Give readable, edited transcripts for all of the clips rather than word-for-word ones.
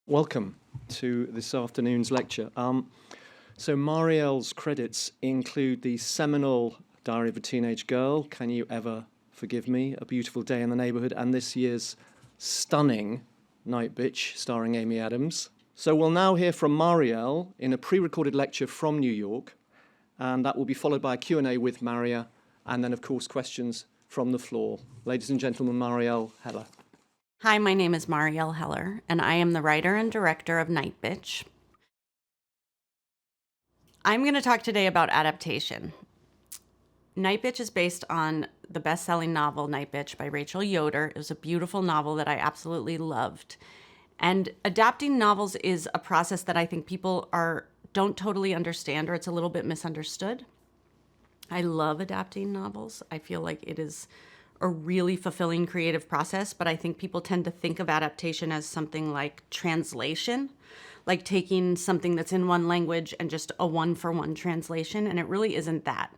Welcome to this afternoon's lecture. So Marielle's credits include the seminal Diary of a Teenage Girl, Can You Ever Forgive Me, A Beautiful Day in the Neighbourhood, and this year's stunning Nightbitch, starring Amy Adams. So we'll now hear from Marielle in a pre-recorded lecture from New York, and that will be followed by a Q&A with Maria, and then, of course, questions from the floor. Ladies and gentlemen, Marielle Heller. Hi, my name is Marielle Heller, and I am the writer and director of Nightbitch. I'm going to talk today about adaptation. Nightbitch is based on the best-selling novel Nightbitch by Rachel Yoder. It was a beautiful novel that I absolutely loved. And adapting novels is a process that I think people don't totally understand, or it's a little bit misunderstood. I love adapting novels. I feel like it is a really fulfilling creative process, but I think people tend to think of adaptation as something like translation, like taking something that's in one language and just a one-for-one translation, and it really isn't that.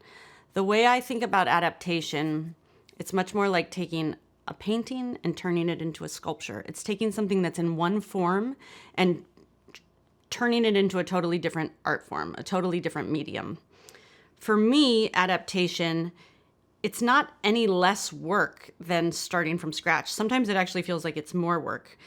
The way I think about adaptation, it's much more like taking a painting and turning it into a sculpture. It's taking something that's in one form and turning it into a totally different art form, a totally different medium. For me, adaptation, it's not any less work than starting from scratch. Sometimes it actually feels like it's more work.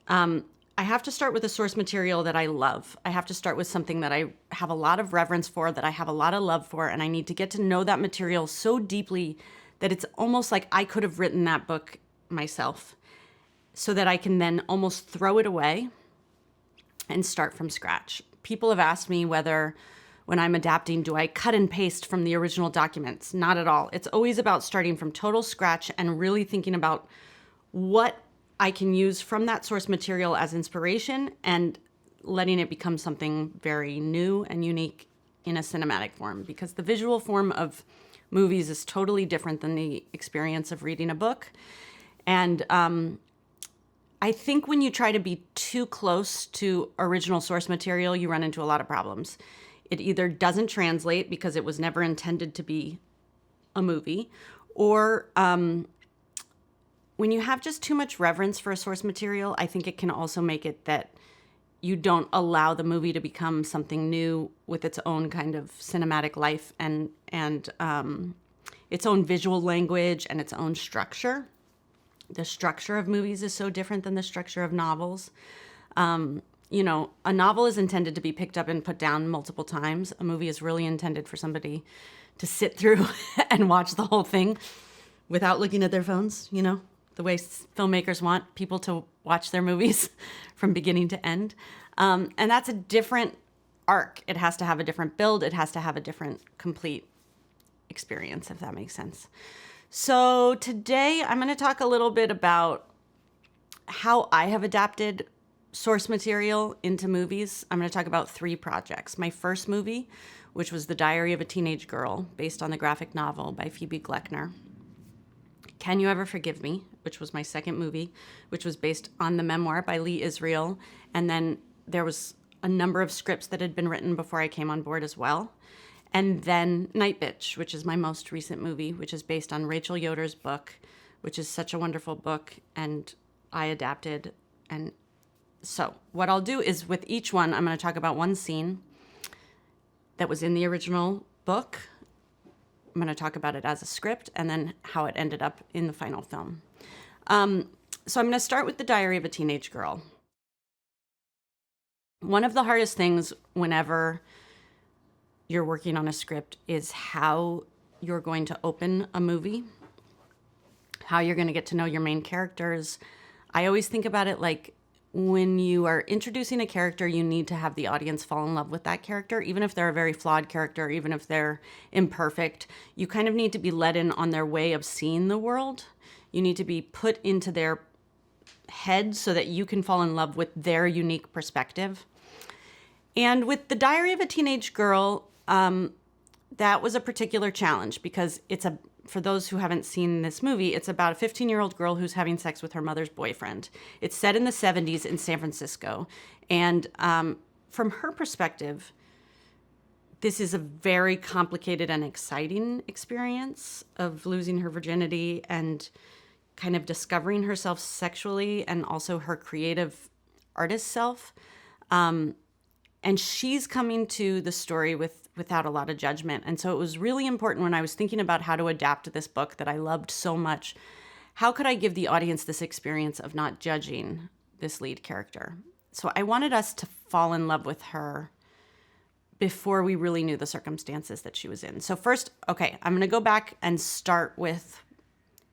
I have to start with a source material that I love. I have to start with something that I have a lot of reverence for, that I have a lot of love for, and I need to get to know that material so deeply that it's almost like I could have written that book myself, so that I can then almost throw it away and start from scratch. People have asked me whether, when I'm adapting, do I cut and paste from the original documents? Not at all. It's always about starting from total scratch and really thinking about what I can use from that source material as inspiration and letting it become something very new and unique in a cinematic form, because the visual form of movies is totally different than the experience of reading a book. And I think when you try to be too close to original source material, you run into a lot of problems. It either doesn't translate because it was never intended to be a movie, or when you have just too much reverence for a source material, I think it can also make it that you don't allow the movie to become something new with its own kind of cinematic life and its own visual language and its own structure. The structure of movies is so different than the structure of novels. You know, a novel is intended to be picked up and put down multiple times. A movie is really intended for somebody to sit through and watch the whole thing without looking at their phones, you know, the way filmmakers want people to watch their movies from beginning to end. And that's a different arc. It has to have a different build. It has to have a different complete experience, if that makes sense. So today I'm going to talk a little bit about how I have adapted source material into movies. I'm going to talk about 3 projects. My first movie, which was The Diary of a Teenage Girl, based on the graphic novel by Phoebe Gloeckner. Can You Ever Forgive Me, which was my second movie, which was based on the memoir by Lee Israel. And then there was a number of scripts that had been written before I came on board as well. And then Nightbitch, which is my most recent movie, which is based on Rachel Yoder's book, which is such a wonderful book, and I adapted. And so what I'll do is, with each one, I'm going to talk about one scene that was in the original book. I'm going to talk about it as a script and then how it ended up in the final film. So I'm going to start with The Diary of a Teenage Girl. One of the hardest things whenever you're working on a script is how you're going to open a movie, how you're going to get to know your main characters. I always think about it like, when you are introducing a character, you need to have the audience fall in love with that character, even if they're a very flawed character, even if they're imperfect. You kind of need to be let in on their way of seeing the world. You need to be put into their head so that you can fall in love with their unique perspective. And with The Diary of a Teenage Girl, that was a particular challenge, because for those who haven't seen this movie, it's about a 15-year-old girl who's having sex with her mother's boyfriend. It's set in the 70s in San Francisco. And from her perspective, this is a very complicated and exciting experience of losing her virginity and kind of discovering herself sexually, and also her creative artist self. And she's coming to the story without a lot of judgment. And so it was really important when I was thinking about how to adapt this book that I loved so much. How could I give the audience this experience of not judging this lead character? So I wanted us to fall in love with her before we really knew the circumstances that she was in. So first, okay, I'm going to go back and start with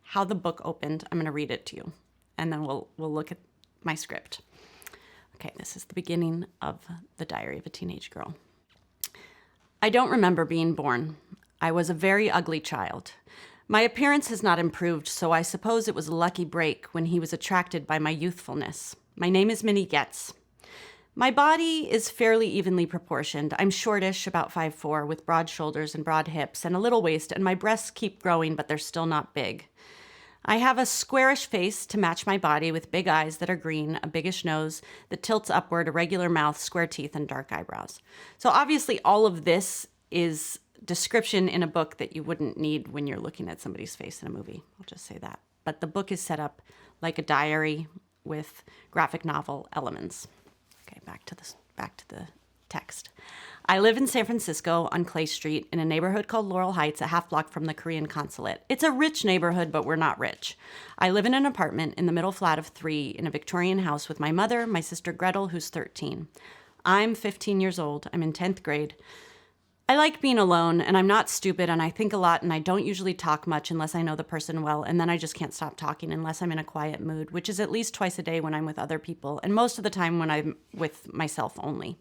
how the book opened. I'm going to read it to you, and then we'll look at my script. Okay, this is the beginning of The Diary of a Teenage Girl. I don't remember being born. I was a very ugly child. My appearance has not improved, so I suppose it was a lucky break when he was attracted by my youthfulness. My name is Minnie Getz. My body is fairly evenly proportioned. I'm shortish, about 5'4", with broad shoulders and broad hips and a little waist, and my breasts keep growing, but they're still not big. I have a squarish face to match my body with big eyes that are green, a biggish nose that tilts upward, a regular mouth, square teeth, and dark eyebrows. So obviously all of this is description in a book that you wouldn't need when you're looking at somebody's face in a movie. I'll just say that. But the book is set up like a diary with graphic novel elements. Okay, back to the text. I live in San Francisco on Clay Street in a neighborhood called Laurel Heights, a half block from the Korean consulate. It's a rich neighborhood, but we're not rich. I live in an apartment in the middle flat of 3 in a Victorian house with my mother, my sister Gretel, who's 13. I'm 15 years old. I'm in 10th grade. I like being alone, and I'm not stupid, and I think a lot, and I don't usually talk much unless I know the person well, and then I just can't stop talking unless I'm in a quiet mood, which is at least twice a day when I'm with other people, and most of the time when I'm with myself only.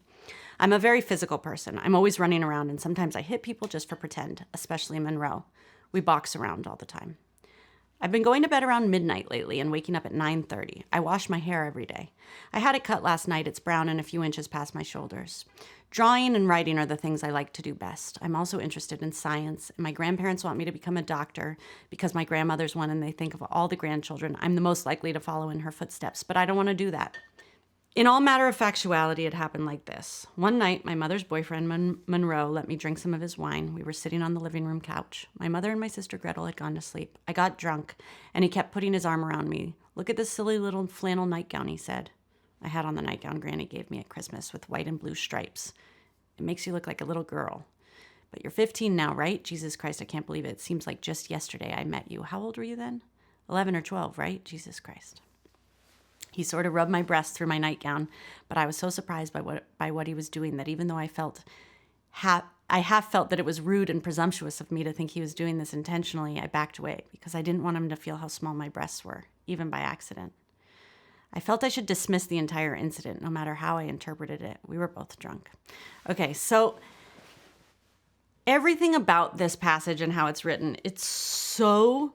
I'm a very physical person. I'm always running around, and sometimes I hit people just for pretend, especially in Monroe. We box around all the time. I've been going to bed around midnight lately and waking up at 9:30. I wash my hair every day. I had it cut last night. It's brown and a few inches past my shoulders. Drawing and writing are the things I like to do best. I'm also interested in science, and my grandparents want me to become a doctor because my grandmother's one, and they think of all the grandchildren, I'm the most likely to follow in her footsteps, but I don't want to do that. In all matter of factuality, it happened like this. One night, my mother's boyfriend, Monroe, let me drink some of his wine. We were sitting on the living room couch. My mother and my sister Gretel had gone to sleep. I got drunk, and he kept putting his arm around me. Look at this silly little flannel nightgown, he said. I had on the nightgown Granny gave me at Christmas with white and blue stripes. It makes you look like a little girl. But you're 15 now, right? Jesus Christ, I can't believe it. It seems like just yesterday I met you. How old were you then? 11 or 12, right? Jesus Christ. He sort of rubbed my breast through my nightgown, but I was so surprised by what he was doing that even though I half felt that it was rude and presumptuous of me to think he was doing this intentionally, I backed away because I didn't want him to feel how small my breasts were, even by accident. I felt I should dismiss the entire incident, no matter how I interpreted it. We were both drunk. Okay, so everything about this passage and how it's written, it's so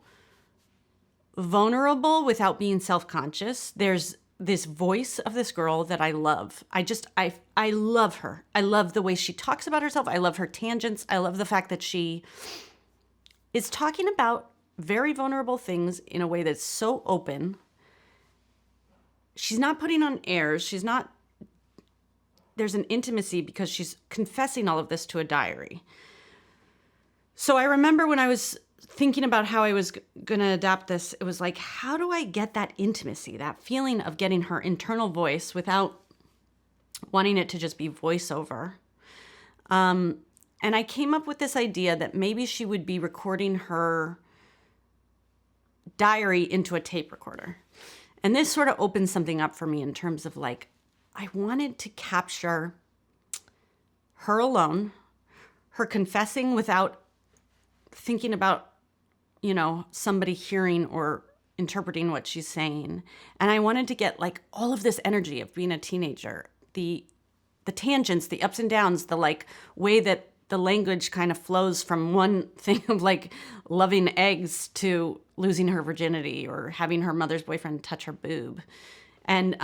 vulnerable without being self-conscious. There's this voice of this girl that I love. I love her. I love the way she talks about herself. I love her tangents. I love the fact that she is talking about very vulnerable things in a way that's so open. She's not putting on airs. There's an intimacy because she's confessing all of this to a diary. So I remember when I was thinking about how I was going to adapt this, it was like, how do I get that intimacy, that feeling of getting her internal voice without wanting it to just be voiceover? And I came up with this idea that maybe she would be recording her diary into a tape recorder. And this sort of opened something up for me in terms of like, I wanted to capture her alone, her confessing without thinking about, somebody hearing or interpreting what she's saying. And I wanted to get like all of this energy of being a teenager, the tangents, the ups and downs, the like way that the language kind of flows from one thing of like loving eggs to losing her virginity or having her mother's boyfriend touch her boob. And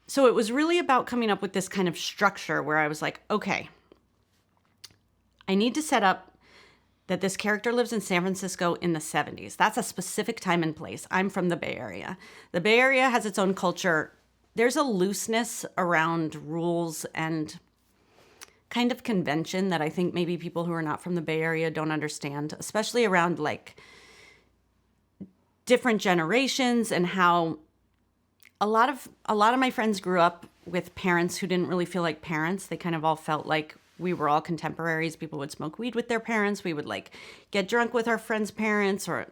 so it was really about coming up with this kind of structure where I was like, okay, I need to set up that this character lives in San Francisco in the 70s. That's a specific time and place. I'm from the Bay Area. The Bay Area has its own culture. There's a looseness around rules and kind of convention that I think maybe people who are not from the Bay Area don't understand, especially around like different generations and how a lot of my friends grew up with parents who didn't really feel like parents. They kind of all felt like we were all contemporaries. People would smoke weed with their parents. We would like get drunk with our friends' parents, or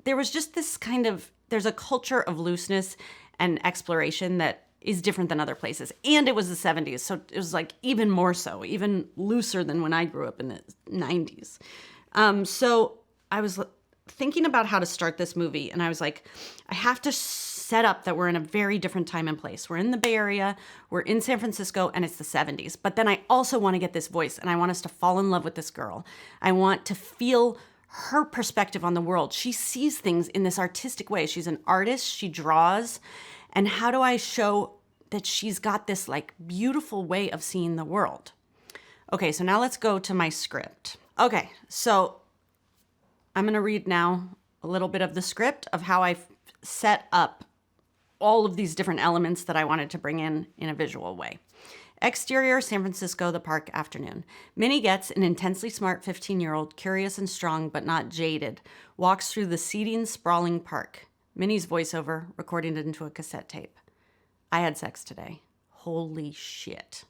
there was just this kind of, there's a culture of looseness and exploration that is different than other places. And it was the 70s. So it was like even more so, even looser than when I grew up in the 90s. So I was thinking about how to start this movie. And I was like, I have to set up that we're in a very different time and place. We're in the Bay Area, we're in San Francisco, and it's the 70s. But then I also want to get this voice, and I want us to fall in love with this girl. I want to feel her perspective on the world. She sees things in this artistic way. She's an artist, she draws. And how do I show that she's got this like beautiful way of seeing the world? Okay, so now let's go to my script. Okay, so I'm gonna read now a little bit of the script of how I set up all of these different elements that I wanted to bring in a visual way. Exterior, San Francisco, the park, afternoon. Minnie gets an intensely smart 15-year-old, curious and strong but not jaded, walks through the seething, sprawling park. Minnie's voiceover, recording it into a cassette tape. I had sex today. Holy shit.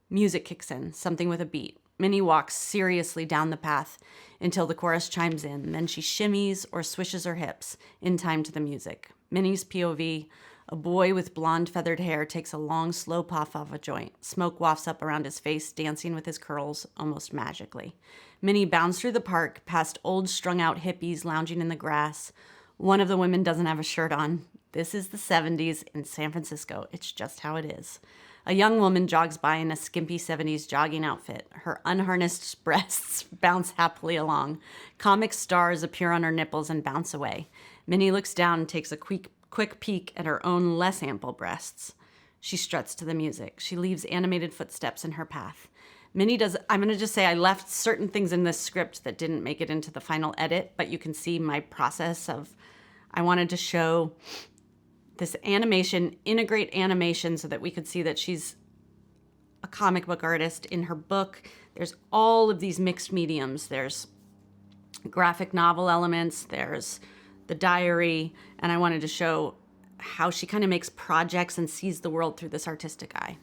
Music kicks in, something with a beat. Minnie walks seriously down the path until the chorus chimes in. Then she shimmies or swishes her hips in time to the music. Minnie's POV, a boy with blonde feathered hair takes a long, slow puff off a joint. Smoke wafts up around his face, dancing with his curls almost magically. Minnie bounds through the park, past old strung-out hippies lounging in the grass. One of the women doesn't have a shirt on. This is the 70s in San Francisco. It's just how it is. A young woman jogs by in a skimpy 70s jogging outfit. Her unharnessed breasts bounce happily along. Comic stars appear on her nipples and bounce away. Minnie looks down and takes a quick peek at her own less ample breasts. She struts to the music. She leaves animated footsteps in her path. Minnie does, I'm going to just say I left certain things in this script that didn't make it into the final edit, but you can see my process of, I wanted to show this animation, integrate animation so that we could see that she's a comic book artist. In her book, there's all of these mixed mediums. There's graphic novel elements, there's the diary, and I wanted to show how she kind of makes projects and sees the world through this artistic eye.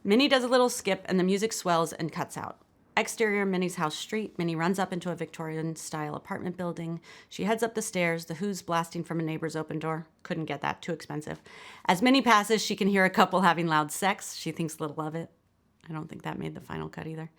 Minnie does a little skip and the music swells and cuts out. Exterior, Minnie's house street. Minnie runs up into a Victorian-style apartment building. She heads up the stairs, the Who's blasting from a neighbor's open door. Couldn't get that, too expensive. As Minnie passes, she can hear a couple having loud sex. She thinks little of it. I don't think that made the final cut either.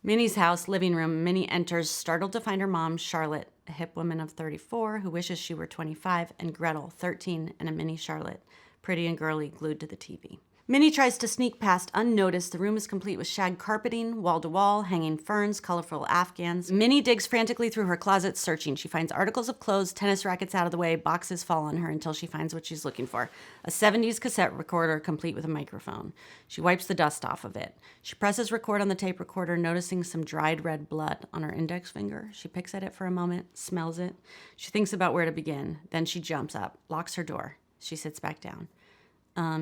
Minnie's house, living room. Minnie enters, startled to find her mom, Charlotte, a hip woman of 34 who wishes she were 25, and Gretel, 13, and a mini Charlotte, pretty and girly, glued to the TV. Minnie tries to sneak past unnoticed. The room is complete with shag carpeting, wall-to-wall, hanging ferns, colorful Afghans. Minnie digs frantically through her closet, searching. She finds articles of clothes, tennis rackets out of the way, boxes fall on her until she finds what she's looking for. A 70s cassette recorder complete with a microphone. She wipes the dust off of it. She presses record on the tape recorder, noticing some dried red blood on her index finger. She picks at it for a moment, smells it. She thinks about where to begin. Then she jumps up, locks her door. She sits back down.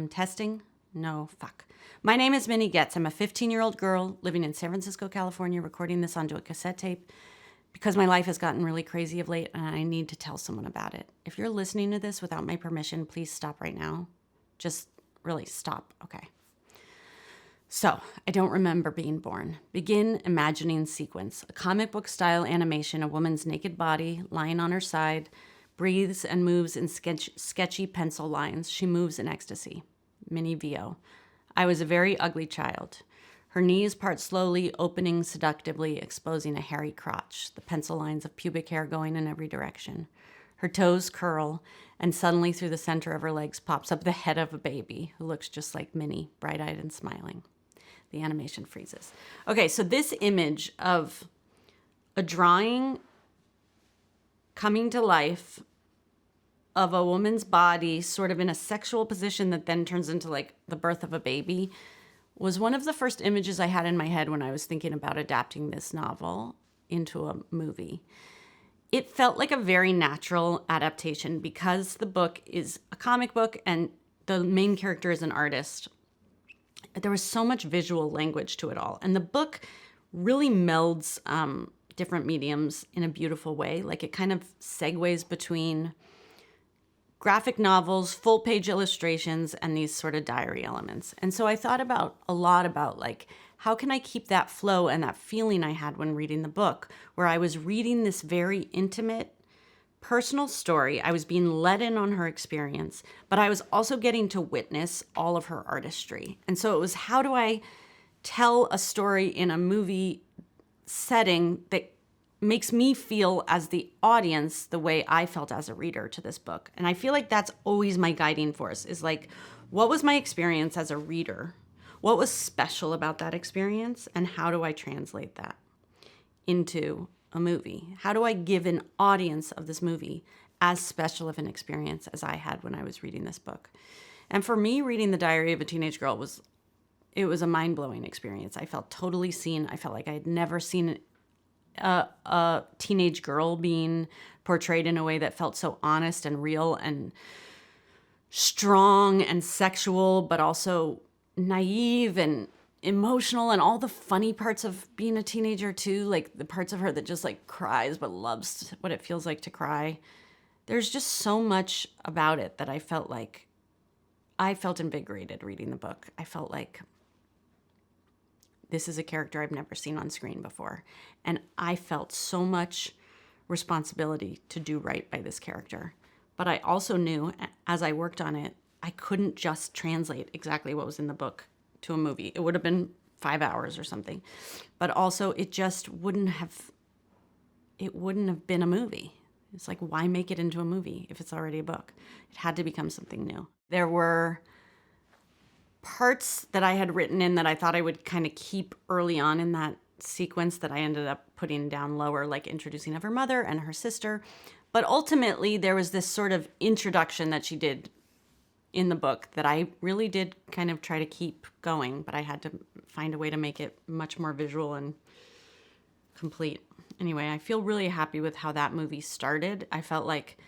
Testing? No, fuck. My name is Minnie Getz. I'm a 15-year-old girl living in San Francisco, California, recording this onto a cassette tape because my life has gotten really crazy of late and I need to tell someone about it. If you're listening to this without my permission, please stop right now. Just really stop, okay? So, I don't remember being born. Begin imagining sequence. A comic book style animation, a woman's naked body lying on her side, breathes and moves in sketchy pencil lines. She moves in ecstasy. Minnie VO. I was a very ugly child. Her knees part slowly, opening seductively, exposing a hairy crotch, the pencil lines of pubic hair going in every direction. Her toes curl, and suddenly through the center of her legs pops up the head of a baby who looks just like Minnie, bright-eyed and smiling. The animation freezes. Okay, so this image of a drawing coming to life of a woman's body sort of in a sexual position that then turns into like the birth of a baby was one of the first images I had in my head when I was thinking about adapting this novel into a movie. It felt like a very natural adaptation because the book is a comic book and the main character is an artist. There was so much visual language to it all. And the book really melds different mediums in a beautiful way. Like it kind of segues between graphic novels, full-page illustrations, and these sort of diary elements. And so I thought a lot about like, how can I keep that flow and that feeling I had when reading the book, where I was reading this very intimate, personal story. I was being let in on her experience, but I was also getting to witness all of her artistry. And so it was, how do I tell a story in a movie setting that makes me feel as the audience the way I felt as a reader to this book? And I feel like that's always my guiding force, is like, what was my experience as a reader? What was special about that experience? And how do I translate that into a movie? How do I give an audience of this movie as special of an experience as I had when I was reading this book? And for me, reading The Diary of a Teenage Girl was a mind-blowing experience. I felt totally seen. I felt like I had never seen a teenage girl being portrayed in a way that felt so honest and real and strong and sexual, but also naive and emotional, and all the funny parts of being a teenager too, like the parts of her that just like cries but loves what it feels like to cry. There's just so much about it that I felt invigorated reading the book. I felt like this is a character I've never seen on screen before. And I felt so much responsibility to do right by this character. But I also knew, as I worked on it, I couldn't just translate exactly what was in the book to a movie. It would have been 5 hours or something. But also, it just wouldn't have been a movie. It's like, why make it into a movie if it's already a book? It had to become something new. There were parts that I had written in that I thought I would kind of keep early on in that sequence that I ended up putting down lower, like introducing of her mother and her sister. But ultimately, there was this sort of introduction that she did in the book that I really did kind of try to keep going, but I had to find a way to make it much more visual and complete. Anyway, I feel really happy with how that movie started. I felt like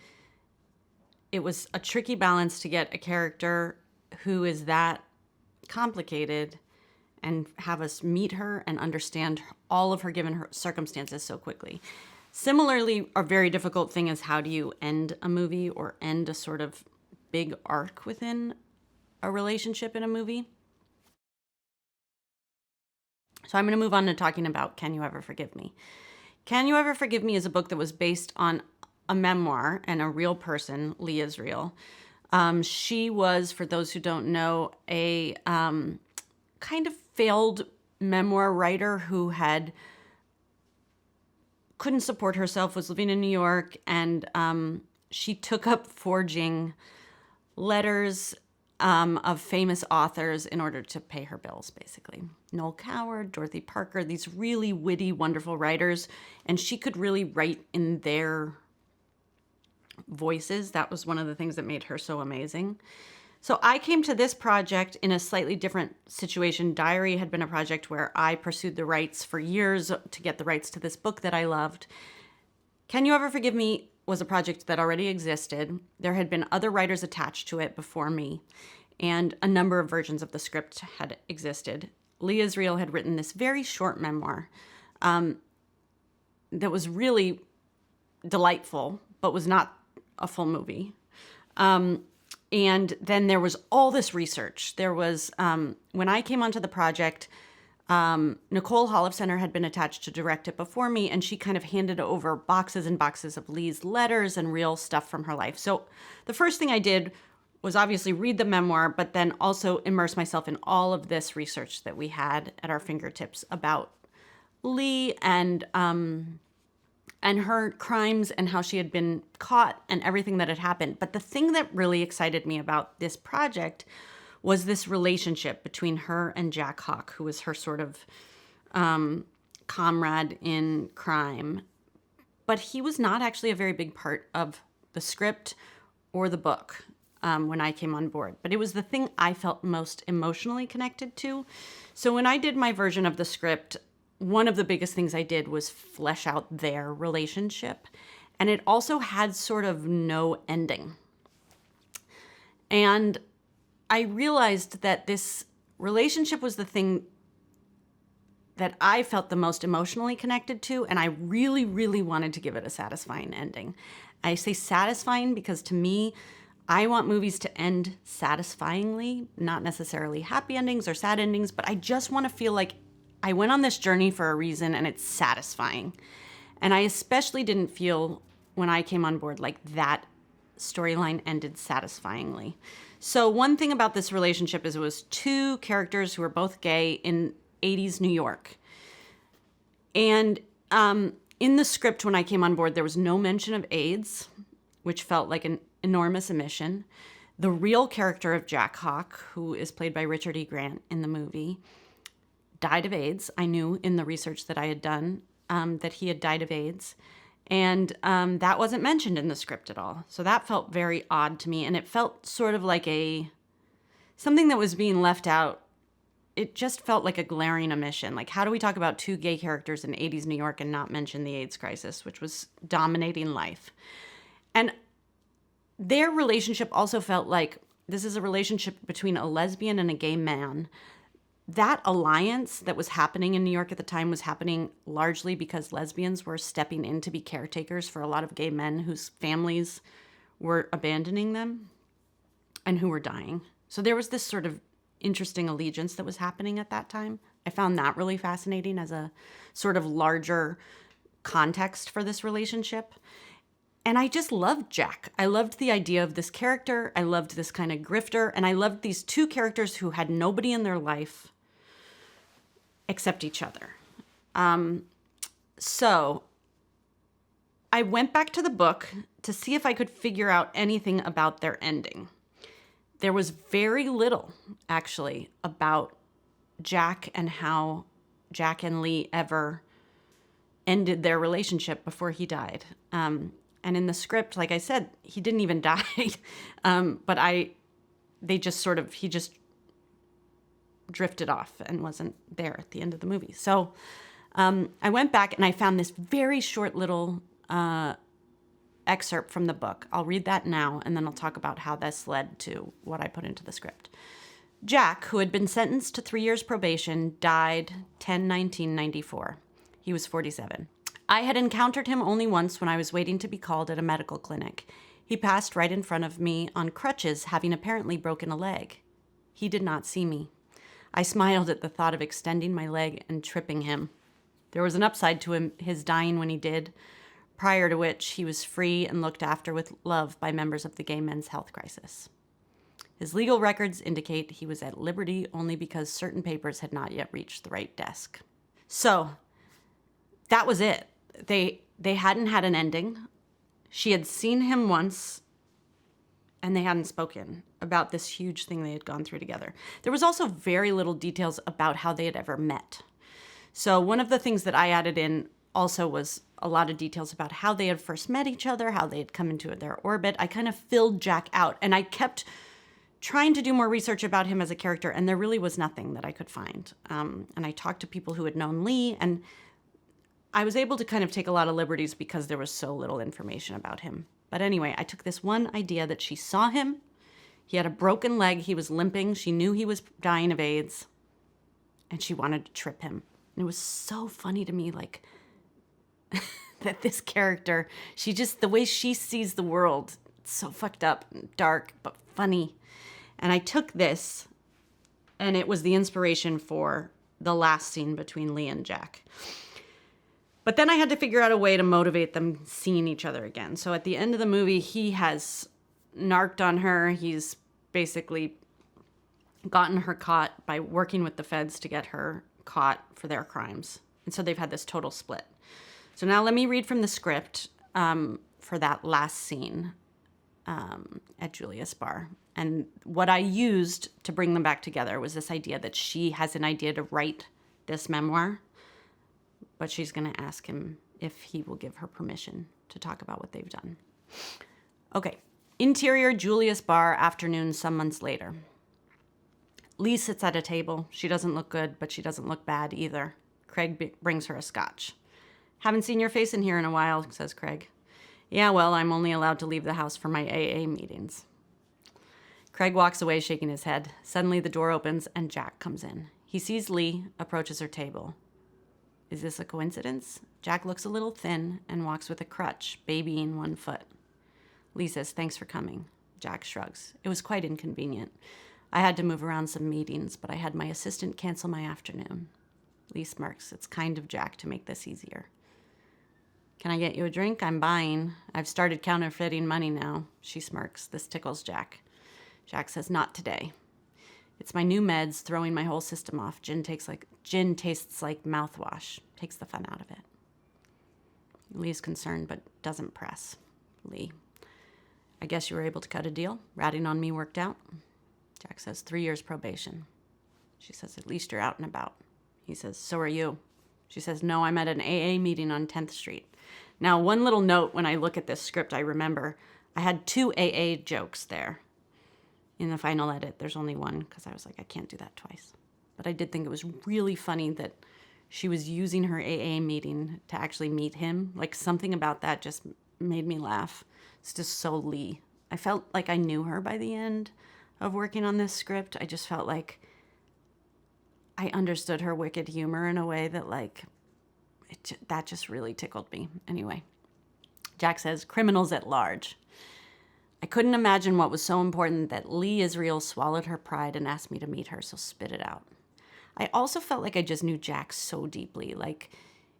it was a tricky balance to get a character who is that complicated and have us meet her and understand all of her given her circumstances so quickly. Similarly, a very difficult thing is, how do you end a movie or end a sort of big arc within a relationship in a movie? So I'm going to move on to talking about Can You Ever Forgive Me? Can You Ever Forgive Me is a book that was based on a memoir and a real person, Lee Israel. She was, for those who don't know, a kind of failed memoir writer who couldn't support herself, was living in New York, and she took up forging letters of famous authors in order to pay her bills, basically. Noel Coward, Dorothy Parker, these really witty, wonderful writers, and she could really write in their voices. That was one of the things that made her so amazing. So I came to this project in a slightly different situation. Diary had been a project where I pursued the rights for years to get the rights to this book that I loved. Can You Ever Forgive Me was a project that already existed. There had been other writers attached to it before me, and a number of versions of the script had existed. Lee Israel had written this very short memoir that was really delightful, but was not a full movie. And then there was all this research. There was, when I came onto the project, Nicole Hollofcenter had been attached to direct it before me, and she kind of handed over boxes and boxes of Lee's letters and real stuff from her life. So the first thing I did was obviously read the memoir, but then also immerse myself in all of this research that we had at our fingertips about Lee and her crimes and how she had been caught and everything that had happened. But the thing that really excited me about this project was this relationship between her and Jack Hawk, who was her sort of comrade in crime. But he was not actually a very big part of the script or the book when I came on board. But it was the thing I felt most emotionally connected to. So when I did my version of the script, one of the biggest things I did was flesh out their relationship. And it also had sort of no ending. And I realized that this relationship was the thing that I felt the most emotionally connected to, and I really, really wanted to give it a satisfying ending. I say satisfying because to me, I want movies to end satisfyingly, not necessarily happy endings or sad endings, but I just want to feel like I went on this journey for a reason and it's satisfying. And I especially didn't feel when I came on board like that storyline ended satisfyingly. So one thing about this relationship is it was two characters who were both gay in 80s New York. And in the script when I came on board, there was no mention of AIDS, which felt like an enormous omission. The real character of Jack Hawk, who is played by Richard E. Grant in the movie, died of AIDS. I knew in the research that I had done that he had died of AIDS. And that wasn't mentioned in the script at all. So that felt very odd to me. And it felt sort of like something that was being left out. It just felt like a glaring omission. Like, how do we talk about two gay characters in 80s New York and not mention the AIDS crisis, which was dominating life? And their relationship also felt like this is a relationship between a lesbian and a gay man. That alliance that was happening in New York at the time was happening largely because lesbians were stepping in to be caretakers for a lot of gay men whose families were abandoning them and who were dying. So there was this sort of interesting allegiance that was happening at that time. I found that really fascinating as a sort of larger context for this relationship. And I just loved Jack. I loved the idea of this character. I loved this kind of grifter. And I loved these two characters who had nobody in their life except each other. So I went back to the book to see if I could figure out anything about their ending. There was very little, actually, about Jack and how Jack and Lee ever ended their relationship before he died. And in the script, like I said, he didn't even die. But he just drifted off and wasn't there at the end of the movie. So I went back and I found this very short little excerpt from the book. I'll read that now, and then I'll talk about how this led to what I put into the script. Jack, who had been sentenced to 3 years probation, died 10/19/94. He was 47. I had encountered him only once when I was waiting to be called at a medical clinic. He passed right in front of me on crutches, having apparently broken a leg. He did not see me. I smiled at the thought of extending my leg and tripping him. There was an upside to his dying when he did, prior to which he was free and looked after with love by members of the gay men's health crisis. His legal records indicate he was at liberty only because certain papers had not yet reached the right desk. So that was it. They hadn't had an ending. She had seen him once, and they hadn't spoken about this huge thing they had gone through together. There was also very little details about how they had ever met. So one of the things that I added in also was a lot of details about how they had first met each other, how they had come into their orbit. I kind of filled Jack out, and I kept trying to do more research about him as a character, and there really was nothing that I could find. And I talked to people who had known Lee, and I was able to kind of take a lot of liberties because there was so little information about him. But anyway, I took this one idea that she saw him. He had a broken leg. He was limping. She knew he was dying of AIDS, and she wanted to trip him. And it was so funny to me, like, that this character, the way she sees the world, it's so fucked up and dark, but funny. And I took this, and it was the inspiration for the last scene between Lee and Jack. But then I had to figure out a way to motivate them seeing each other again. So at the end of the movie, he has narked on her. He's basically gotten her caught by working with the feds to get her caught for their crimes. And so they've had this total split. So now let me read from the script for that last scene at Julius Bar. And what I used to bring them back together was this idea that she has an idea to write this memoir, but she's going to ask him if he will give her permission to talk about what they've done. Okay. Interior Julius Bar, afternoon some months later. Lee sits at a table. She doesn't look good, but she doesn't look bad either. Craig brings her a scotch. Haven't seen your face in here in a while, says Craig. Yeah, well, I'm only allowed to leave the house for my AA meetings. Craig walks away shaking his head. Suddenly the door opens and Jack comes in. He sees Lee, approaches her table. Is this a coincidence? Jack looks a little thin and walks with a crutch, babying one foot. Lee says, thanks for coming. Jack shrugs. It was quite inconvenient. I had to move around some meetings, but I had my assistant cancel my afternoon. Lee smirks. It's kind of Jack to make this easier. Can I get you a drink? I'm buying. I've started counterfeiting money now. She smirks. This tickles Jack. Jack says, not today. It's my new meds throwing my whole system off. Gin tastes like mouthwash. Takes the fun out of it. Lee's concerned, but doesn't press. Lee, I guess you were able to cut a deal? Ratting on me worked out? Jack says, 3 years probation. She says, at least you're out and about. He says, so are you. She says, no, I'm at an AA meeting on 10th Street. Now, one little note when I look at this script, I remember I had 2 AA jokes there. In the final edit, there's only one because I was like, I can't do that twice. But I did think it was really funny that she was using her AA meeting to actually meet him. Like, something about that just made me laugh. It's just so Lee. I felt like I knew her by the end of working on this script. I just felt like I understood her wicked humor in a way that, like, that just really tickled me. Anyway, Jack says, criminals at large. I couldn't imagine what was so important that Lee Israel swallowed her pride and asked me to meet her, so spit it out. I also felt like I just knew Jack so deeply. Like,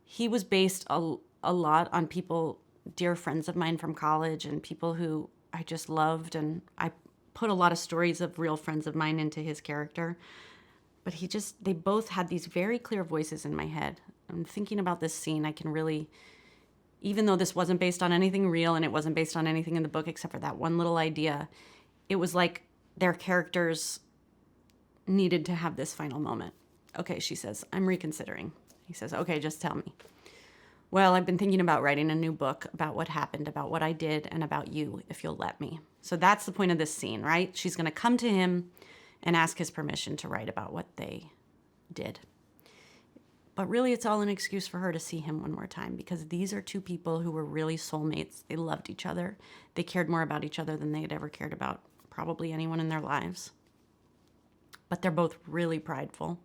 he was based a lot on people, dear friends of mine from college and people who I just loved, and I put a lot of stories of real friends of mine into his character. But they both had these very clear voices in my head. I'm thinking about this scene, I can really, even though this wasn't based on anything real and it wasn't based on anything in the book except for that one little idea, it was like their characters needed to have this final moment. Okay, she says, I'm reconsidering. He says, okay, just tell me. Well, I've been thinking about writing a new book about what happened, about what I did, and about you, if you'll let me. So that's the point of this scene, right? She's going to come to him and ask his permission to write about what they did. But really, it's all an excuse for her to see him one more time, because these are 2 people who were really soulmates. They loved each other. They cared more about each other than they had ever cared about probably anyone in their lives. But they're both really prideful.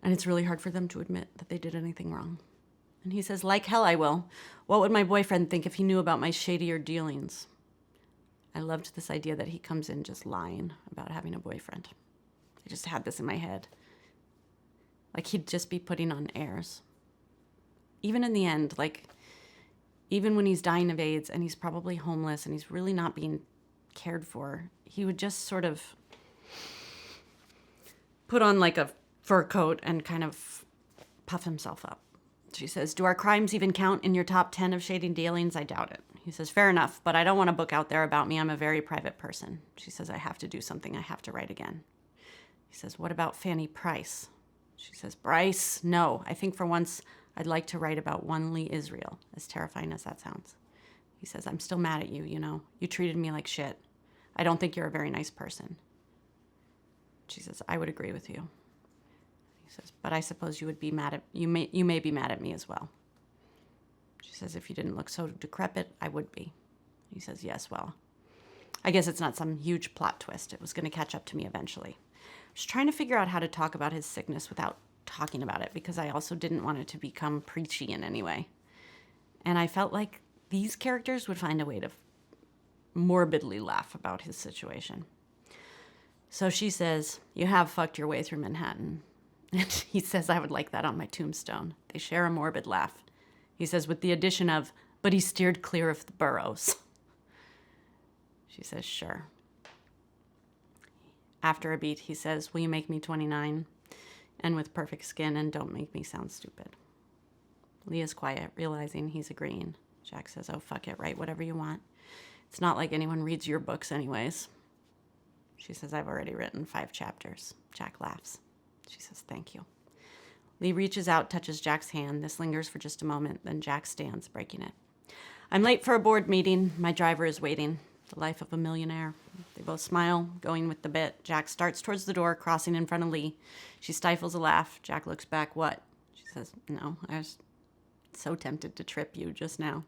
And it's really hard for them to admit that they did anything wrong. And he says, like hell I will. What would my boyfriend think if he knew about my shadier dealings? I loved this idea that he comes in just lying about having a boyfriend. I just had this in my head. Like, he'd just be putting on airs. Even in the end, like, even when he's dying of AIDS and he's probably homeless and he's really not being cared for, he would just sort of put on like a fur coat and kind of puff himself up. She says, do our crimes even count in your top 10 of shady dealings? I doubt it. He says, fair enough, but I don't want a book out there about me. I'm a very private person. She says, I have to do something. I have to write again. He says, what about Fanny Price? She says, Bryce, no. I think for once I'd like to write about one Lee Israel, as terrifying as that sounds. He says, I'm still mad at you, you know. You treated me like shit. I don't think you're a very nice person. She says, I would agree with you. He says, but I suppose you would be mad at, you may be mad at me as well. She says, if you didn't look so decrepit, I would be. He says, yes, well, I guess it's not some huge plot twist. It was going to catch up to me eventually. I was trying to figure out how to talk about his sickness without talking about it, because I also didn't want it to become preachy in any way. And I felt like these characters would find a way to morbidly laugh about his situation. So she says, you have fucked your way through Manhattan. And he says, I would like that on my tombstone. They share a morbid laugh. He says, with the addition of, but he steered clear of the boroughs. She says, sure. After a beat, he says, will you make me 29? And with perfect skin, and don't make me sound stupid. Leah's quiet, realizing he's agreeing. Jack says, oh, fuck it, write whatever you want. It's not like anyone reads your books anyways. She says, I've already written 5 chapters. Jack laughs. She says, thank you. Lee reaches out, touches Jack's hand. This lingers for just a moment, then Jack stands, breaking it. I'm late for a board meeting. My driver is waiting. The life of a millionaire. They both smile, going with the bit. Jack starts towards the door, crossing in front of Lee. She stifles a laugh. Jack looks back. What? She says, no, I was so tempted to trip you just now.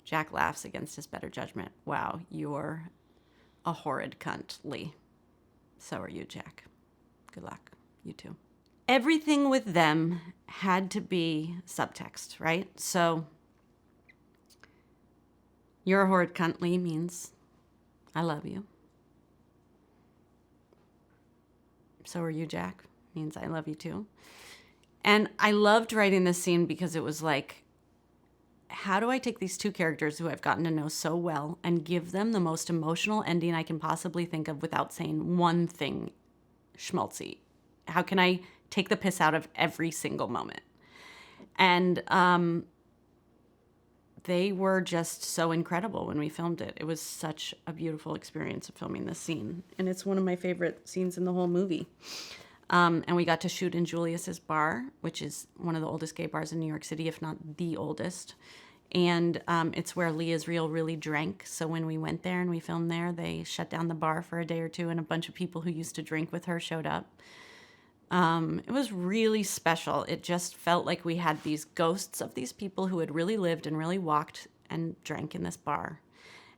Jack laughs against his better judgment. Wow, you're a horrid cunt, Lee. So are you, Jack. Good luck. You too. Everything with them had to be subtext, right? So, you're a horrid cunt, Lee, means I love you. So are you, Jack. Means I love you too. And I loved writing this scene because it was like, how do I take these two characters who I've gotten to know so well and give them the most emotional ending I can possibly think of without saying one thing schmaltzy? How can I take the piss out of every single moment? And they were just so incredible when we filmed it. It was such a beautiful experience of filming this scene. And it's one of my favorite scenes in the whole movie. And we got to shoot in Julius's bar, which is one of the oldest gay bars in New York City, if not the oldest. And it's where Lee Israel really drank. So when we went there and we filmed there, they shut down the bar for a day or two, and a bunch of people who used to drink with her showed up. It was really special. It just felt like we had these ghosts of these people who had really lived and really walked and drank in this bar.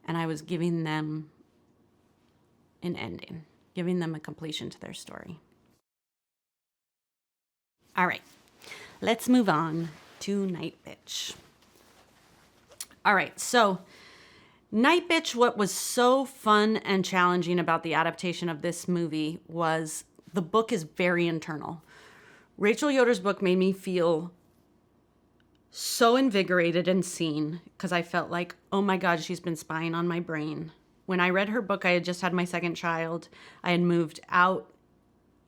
And I was giving them an ending, giving them a completion to their story. All right, let's move on to Nightbitch. All right, so Nightbitch, what was so fun and challenging about the adaptation of this movie was the book is very internal. Rachel Yoder's book made me feel so invigorated and seen because I felt like, oh my God, she's been spying on my brain. When I read her book, I had just had my second child. I had moved out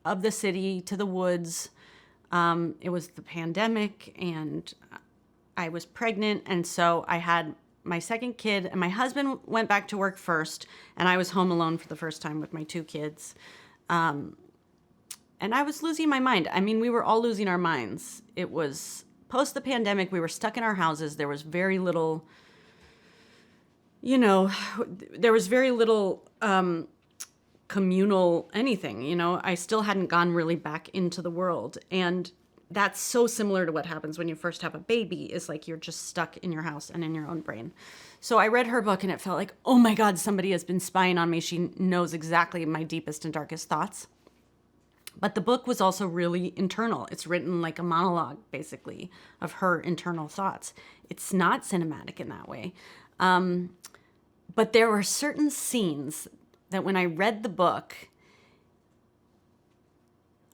of the city to the woods. It was the pandemic and I was pregnant. And so I had my second kid and my husband went back to work first. And I was home alone for the first time with my two kids. And I was losing my mind. I mean, we were all losing our minds. It was post the pandemic. We were stuck in our houses. There was very little, there was very little communal anything. I still hadn't gone really back into the world. And that's so similar to what happens when you first have a baby, is like you're just stuck in your house and in your own brain. So I read her book and it felt like, oh my God, somebody has been spying on me. She knows exactly my deepest and darkest thoughts. But the book was also really internal. It's written like a monologue, basically, of her internal thoughts. It's not cinematic in that way. But there were certain scenes that when I read the book,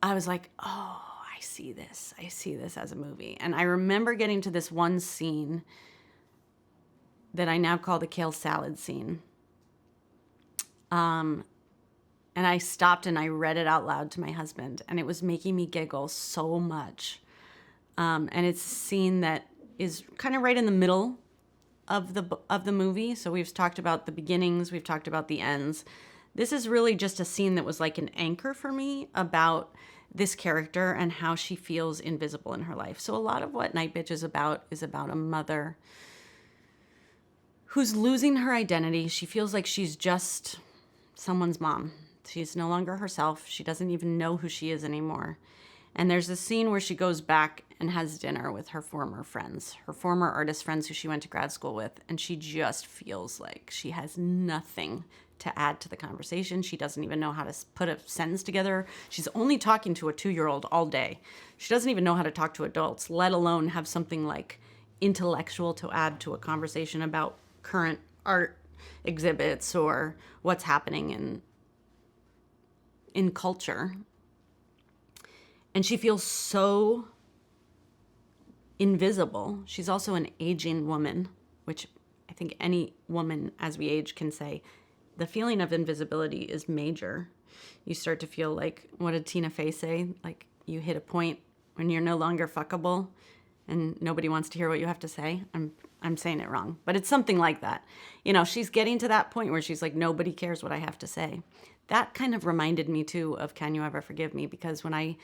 I was like, oh, I see this. I see this as a movie. And I remember getting to this one scene that I now call the kale salad scene. And I stopped and I read it out loud to my husband, and it was making me giggle so much. And it's a scene that is kind of right in the middle of the movie. So we've talked about the beginnings, we've talked about the ends. This is really just a scene that was like an anchor for me about this character and how she feels invisible in her life. So a lot of what Nightbitch is about a mother who's losing her identity. She feels like she's just someone's mom. She's no longer herself. She doesn't even know who she is anymore. And there's a scene where she goes back and has dinner with her former friends, her former artist friends who she went to grad school with. And she just feels like she has nothing to add to the conversation. She doesn't even know how to put a sentence together. She's only talking to a 2-year-old all day. She doesn't even know how to talk to adults, let alone have something like intellectual to add to a conversation about current art exhibits or what's happening in culture. And she feels so invisible. She's also an aging woman, which I think any woman as we age can say. The feeling of invisibility is major. You start to feel like, what did Tina Fey say? Like you hit a point when you're no longer fuckable and nobody wants to hear what you have to say. I'm saying it wrong, but it's something like that. She's getting to that point where she's like, nobody cares what I have to say. That kind of reminded me too of Can You Ever Forgive Me? Because when I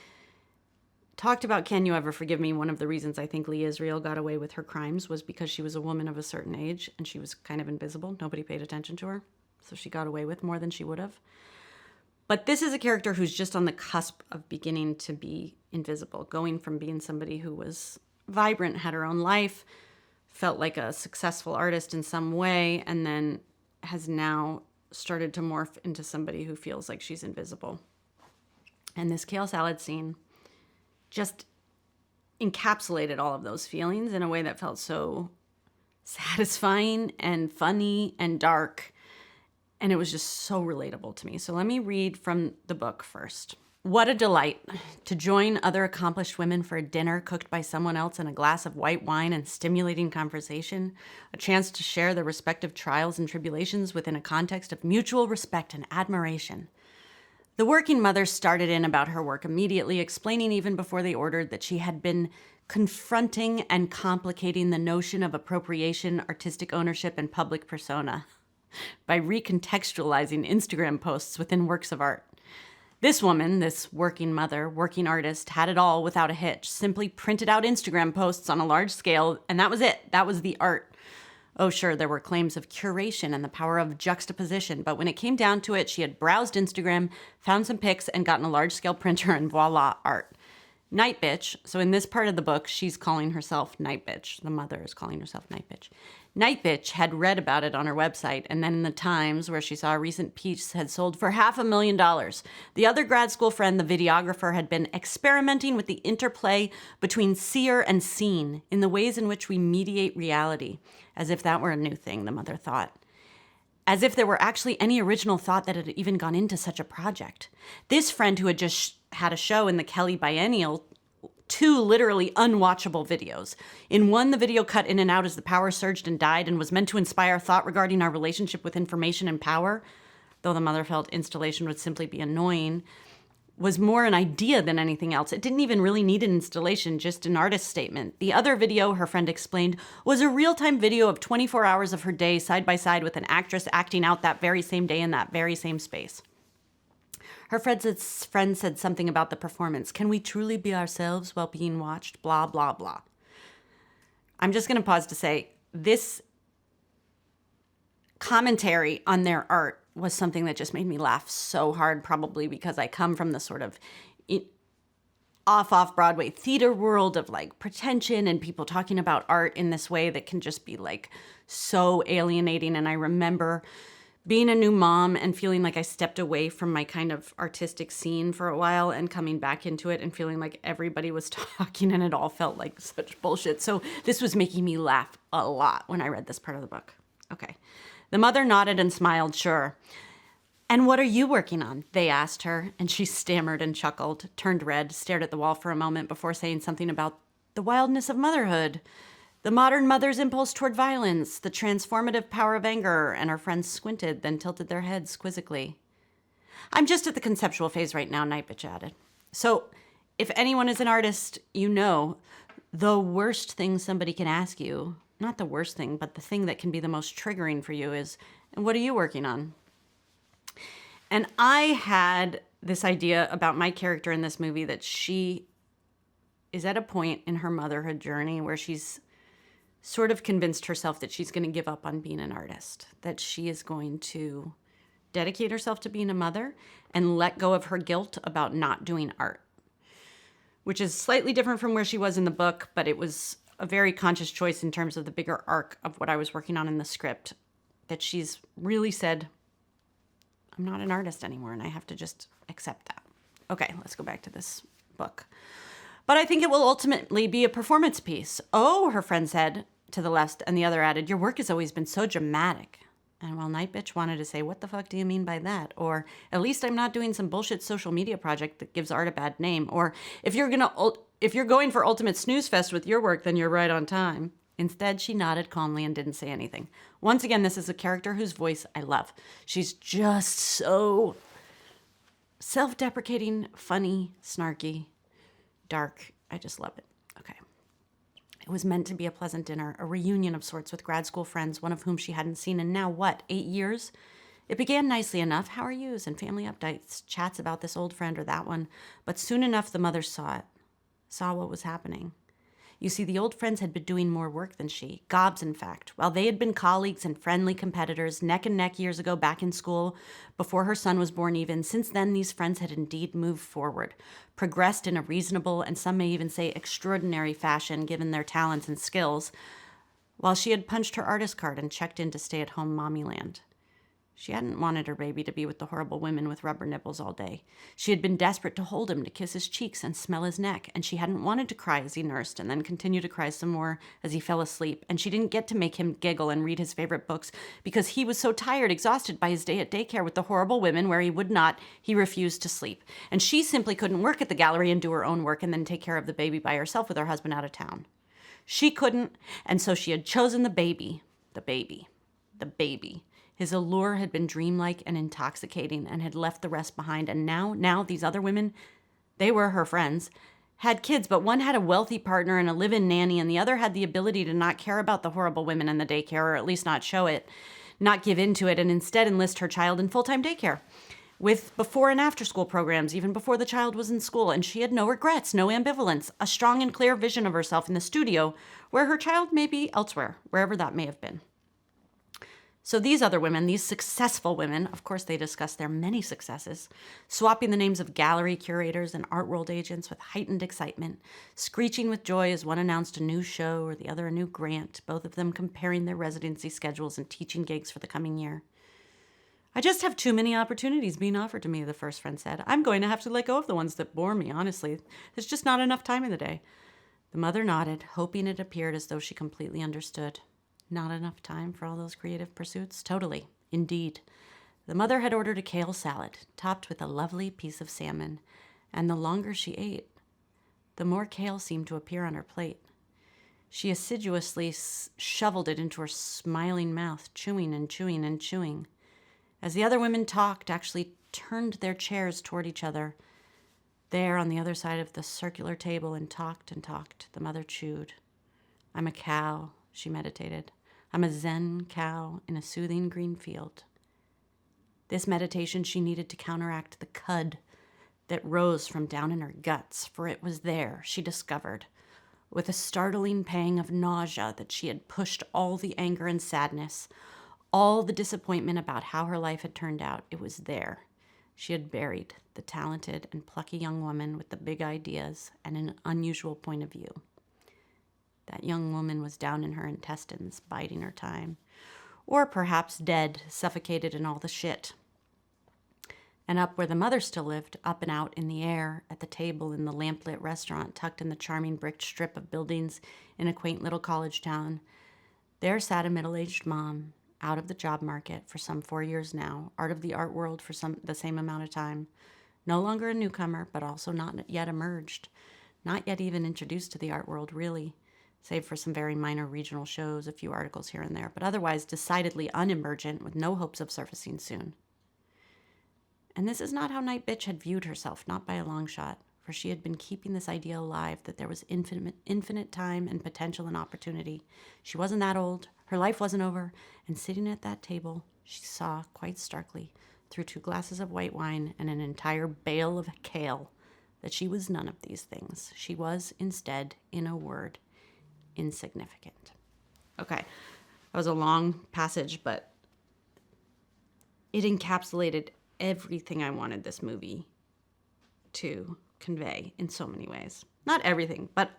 talked about Can You Ever Forgive Me, one of the reasons I think Lee Israel got away with her crimes was because she was a woman of a certain age and she was kind of invisible. Nobody paid attention to her. So she got away with more than she would have. But this is a character who's just on the cusp of beginning to be invisible, going from being somebody who was vibrant, had her own life, felt like a successful artist in some way, and then has now started to morph into somebody who feels like she's invisible. And this kale salad scene just encapsulated all of those feelings in a way that felt so satisfying and funny and dark. And it was just so relatable to me. So let me read from the book first. What a delight to join other accomplished women for a dinner cooked by someone else and a glass of white wine and stimulating conversation, a chance to share their respective trials and tribulations within a context of mutual respect and admiration. The working mother started in about her work immediately, explaining even before they ordered that she had been confronting and complicating the notion of appropriation, artistic ownership, and public persona by recontextualizing Instagram posts within works of art. This woman, this working mother, working artist, had it all without a hitch, simply printed out Instagram posts on a large scale, and that was it. That was the art. Oh, sure, there were claims of curation and the power of juxtaposition, but when it came down to it, she had browsed Instagram, found some pics, and gotten a large-scale printer, and voila, art. Nightbitch, so in this part of the book, she's calling herself Nightbitch. The mother is calling herself Nightbitch. Nightbitch had read about it on her website, and then in the Times, where she saw a recent piece had sold for $500,000. The other grad school friend, the videographer, had been experimenting with the interplay between seer and seen in the ways in which we mediate reality, as if that were a new thing, the mother thought. As if there were actually any original thought that had even gone into such a project. This friend who had just had a show in the Kelly Biennial, 2 literally unwatchable videos. In one, the video cut in and out as the power surged and died and was meant to inspire thought regarding our relationship with information and power, though the mother felt installation would simply be annoying, was more an idea than anything else. It didn't even really need an installation, just an artist statement. The other video, her friend explained, was a real-time video of 24 hours of her day side by side with an actress acting out that very same day in that very same space. Her friend said something about the performance. Can we truly be ourselves while being watched? Blah, blah, blah. I'm just going to pause to say this commentary on their art was something that just made me laugh so hard, probably because I come from the sort of off Broadway theater world of like pretension and people talking about art in this way that can just be like so alienating. And I remember being a new mom and feeling like I stepped away from my kind of artistic scene for a while and coming back into it and feeling like everybody was talking and it all felt like such bullshit. So this was making me laugh a lot when I read this part of the book. Okay. The mother nodded and smiled, sure. And what are you working on? They asked her, and she stammered and chuckled, turned red, stared at the wall for a moment before saying something about the wildness of motherhood. The modern mother's impulse toward violence, the transformative power of anger, and her friends squinted, then tilted their heads quizzically. I'm just at the conceptual phase right now, Nightbitch added. So, if anyone is an artist, you know, the worst thing somebody can ask you, not the worst thing, but the thing that can be the most triggering for you is, and what are you working on? And I had this idea about my character in this movie that she is at a point in her motherhood journey where she's sort of convinced herself that she's going to give up on being an artist, that she is going to dedicate herself to being a mother and let go of her guilt about not doing art, which is slightly different from where she was in the book, but it was a very conscious choice in terms of the bigger arc of what I was working on in the script, that she's really said, I'm not an artist anymore, and I have to just accept that. Okay, let's go back to this book. But I think it will ultimately be a performance piece. Oh, her friend said to the left, and the other added, your work has always been so dramatic. And while Nightbitch wanted to say, what the fuck do you mean by that? Or, at least I'm not doing some bullshit social media project that gives art a bad name. Or, if you're going for ultimate snooze fest with your work, then you're right on time. Instead, she nodded calmly and didn't say anything. Once again, this is a character whose voice I love. She's just so self-deprecating, funny, snarky, dark. I just love it. Okay. It was meant to be a pleasant dinner, a reunion of sorts with grad school friends, one of whom she hadn't seen in now, 8 years? It began nicely enough, how are yous, and family updates, chats about this old friend or that one, but soon enough the mother saw what was happening. You see, the old friends had been doing more work than she, gobs in fact. While they had been colleagues and friendly competitors, neck and neck years ago back in school, before her son was born even, since then these friends had indeed moved forward, progressed in a reasonable and some may even say extraordinary fashion given their talents and skills, while she had punched her artist card and checked into stay-at-home mommy land. She hadn't wanted her baby to be with the horrible women with rubber nipples all day. She had been desperate to hold him, to kiss his cheeks and smell his neck, and she hadn't wanted to cry as he nursed and then continue to cry some more as he fell asleep, and she didn't get to make him giggle and read his favorite books because he was so tired, exhausted by his day at daycare with the horrible women where he refused to sleep. And she simply couldn't work at the gallery and do her own work and then take care of the baby by herself with her husband out of town. She couldn't, and so she had chosen the baby. His allure had been dreamlike and intoxicating and had left the rest behind. And now these other women, they were her friends, had kids, but one had a wealthy partner and a live-in nanny, and the other had the ability to not care about the horrible women in the daycare, or at least not show it, not give in to it, and instead enlist her child in full-time daycare with before and after school programs, even before the child was in school. And she had no regrets, no ambivalence, a strong and clear vision of herself in the studio where her child may be elsewhere, wherever that may have been. So these other women, these successful women, of course they discussed their many successes, swapping the names of gallery curators and art world agents with heightened excitement, screeching with joy as one announced a new show or the other a new grant, both of them comparing their residency schedules and teaching gigs for the coming year. I just have too many opportunities being offered to me, the first friend said. I'm going to have to let go of the ones that bore me, honestly. There's just not enough time in the day. The mother nodded, hoping it appeared as though she completely understood. Not enough time for all those creative pursuits? Totally. Indeed. The mother had ordered a kale salad, topped with a lovely piece of salmon, and the longer she ate, the more kale seemed to appear on her plate. She assiduously shoveled it into her smiling mouth, chewing and chewing and chewing. As the other women talked, actually turned their chairs toward each other, there on the other side of the circular table, and talked, the mother chewed. I'm a cow, she meditated. I'm a Zen cow in a soothing green field. This meditation she needed to counteract the cud that rose from down in her guts, for it was there, she discovered, with a startling pang of nausea, that she had pushed all the anger and sadness, all the disappointment about how her life had turned out. It was there. She had buried the talented and plucky young woman with the big ideas and an unusual point of view. That young woman was down in her intestines, biding her time. Or perhaps dead, suffocated in all the shit. And up where the mother still lived, up and out in the air, at the table in the lamplit restaurant tucked in the charming bricked strip of buildings in a quaint little college town, there sat a middle-aged mom, out of the job market for some 4 years now, out of the art world for the same amount of time, no longer a newcomer, but also not yet emerged, not yet even introduced to the art world, really, save for some very minor regional shows, a few articles here and there, but otherwise decidedly unemergent with no hopes of surfacing soon. And this is not how Nightbitch had viewed herself, not by a long shot, for she had been keeping this idea alive that there was infinite time and potential and opportunity. She wasn't that old, her life wasn't over, and sitting at that table, she saw quite starkly, through 2 glasses of white wine and an entire bale of kale, that she was none of these things. She was, instead, in a word, insignificant. Okay, that was a long passage, but it encapsulated everything I wanted this movie to convey in so many ways. Not everything, but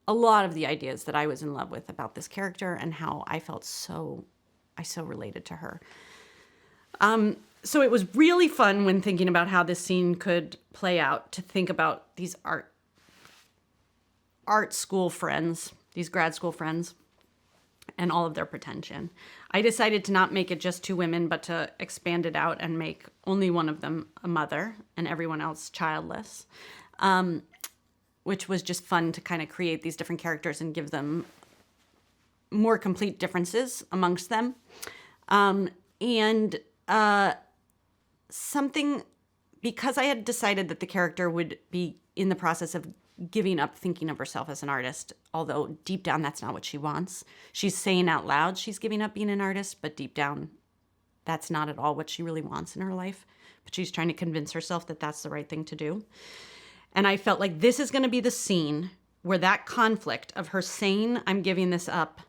a lot of the ideas that I was in love with about this character and how I felt I so related to her. So it was really fun when thinking about how this scene could play out to think about these art school friends, these grad school friends, and all of their pretension. I decided to not make it just 2 women, but to expand it out and make only one of them a mother and everyone else childless, which was just fun to kind of create these different characters and give them more complete differences amongst them. Something, because I had decided that the character would be in the process of giving up thinking of herself as an artist, although deep down that's not what she wants. She's saying out loud she's giving up being an artist, but deep down that's not at all what she really wants in her life. But she's trying to convince herself that that's the right thing to do. And I felt like this is going to be the scene where that conflict of her saying, I'm giving this up,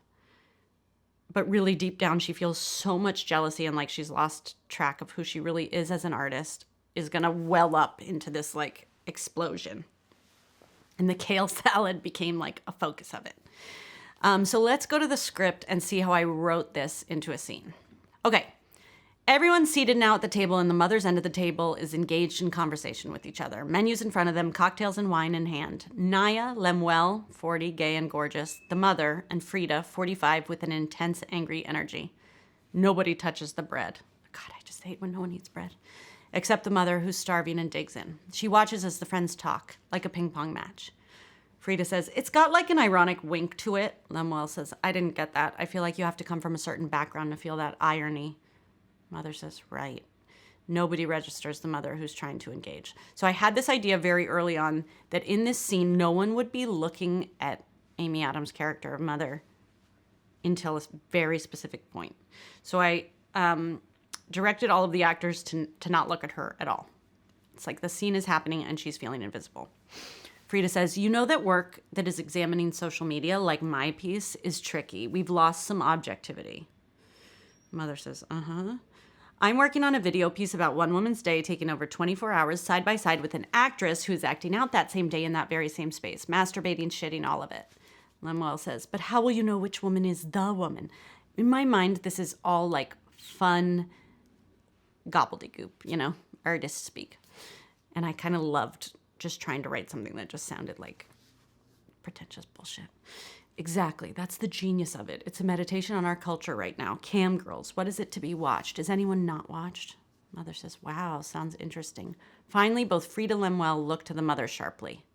but really deep down she feels so much jealousy and like she's lost track of who she really is as an artist, is going to well up into this like explosion. And the kale salad became like a focus of it. So let's go to the script and see how I wrote this into a scene. Okay. Everyone's seated now at the table, and the mother's end of the table is engaged in conversation with each other. Menus in front of them, cocktails and wine in hand. Naya, Lemuel, 40, gay and gorgeous. The mother, and Frida, 45, with an intense, angry energy. Nobody touches the bread. God, I just hate when no one eats bread. Except the mother, who's starving and digs in. She watches as the friends talk, like a ping pong match. Frida says, "It's got like an ironic wink to it." Lemuel says, "I didn't get that. I feel like you have to come from a certain background to feel that irony." Mother says, "Right." Nobody registers the mother who's trying to engage. So I had this idea very early on that in this scene, no one would be looking at Amy Adams' character of Mother until a very specific point. So I directed all of the actors to not look at her at all. It's like the scene is happening and she's feeling invisible. Frida says, "You know that work that is examining social media, like my piece, is tricky. We've lost some objectivity." Mother says, "Uh-huh. I'm working on a video piece about one woman's day taking over 24 hours side by side with an actress who is acting out that same day in that very same space, masturbating, shitting, all of it." Lemuel says, "But how will you know which woman is the woman?" In my mind, this is all like fun gobbledygook, artist speak. And I kind of loved just trying to write something that just sounded like pretentious bullshit. Exactly. That's the genius of it. It's a meditation on our culture right now. Cam girls. What is it to be watched? Is anyone not watched? Mother says, "Wow, sounds interesting." Finally, both Frida and Lemuel look to the mother sharply.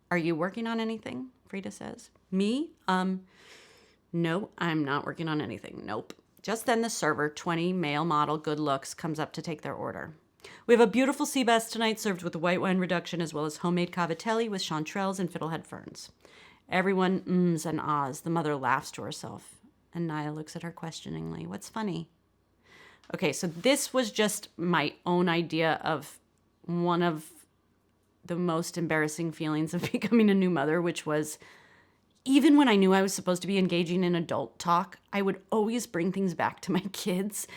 "Are you working on anything?" Frida says. "Me? No, I'm not working on anything. Nope." Just then the server, 20, male model, good looks, comes up to take their order. "We have a beautiful sea bass tonight served with a white wine reduction as well as homemade cavatelli with chanterelles and fiddlehead ferns." Everyone ums and ahs. The mother laughs to herself. And Naya looks at her questioningly. "What's funny?" Okay, so this was just my own idea of one of the most embarrassing feelings of becoming a new mother, which was even when I knew I was supposed to be engaging in adult talk, I would always bring things back to my kids.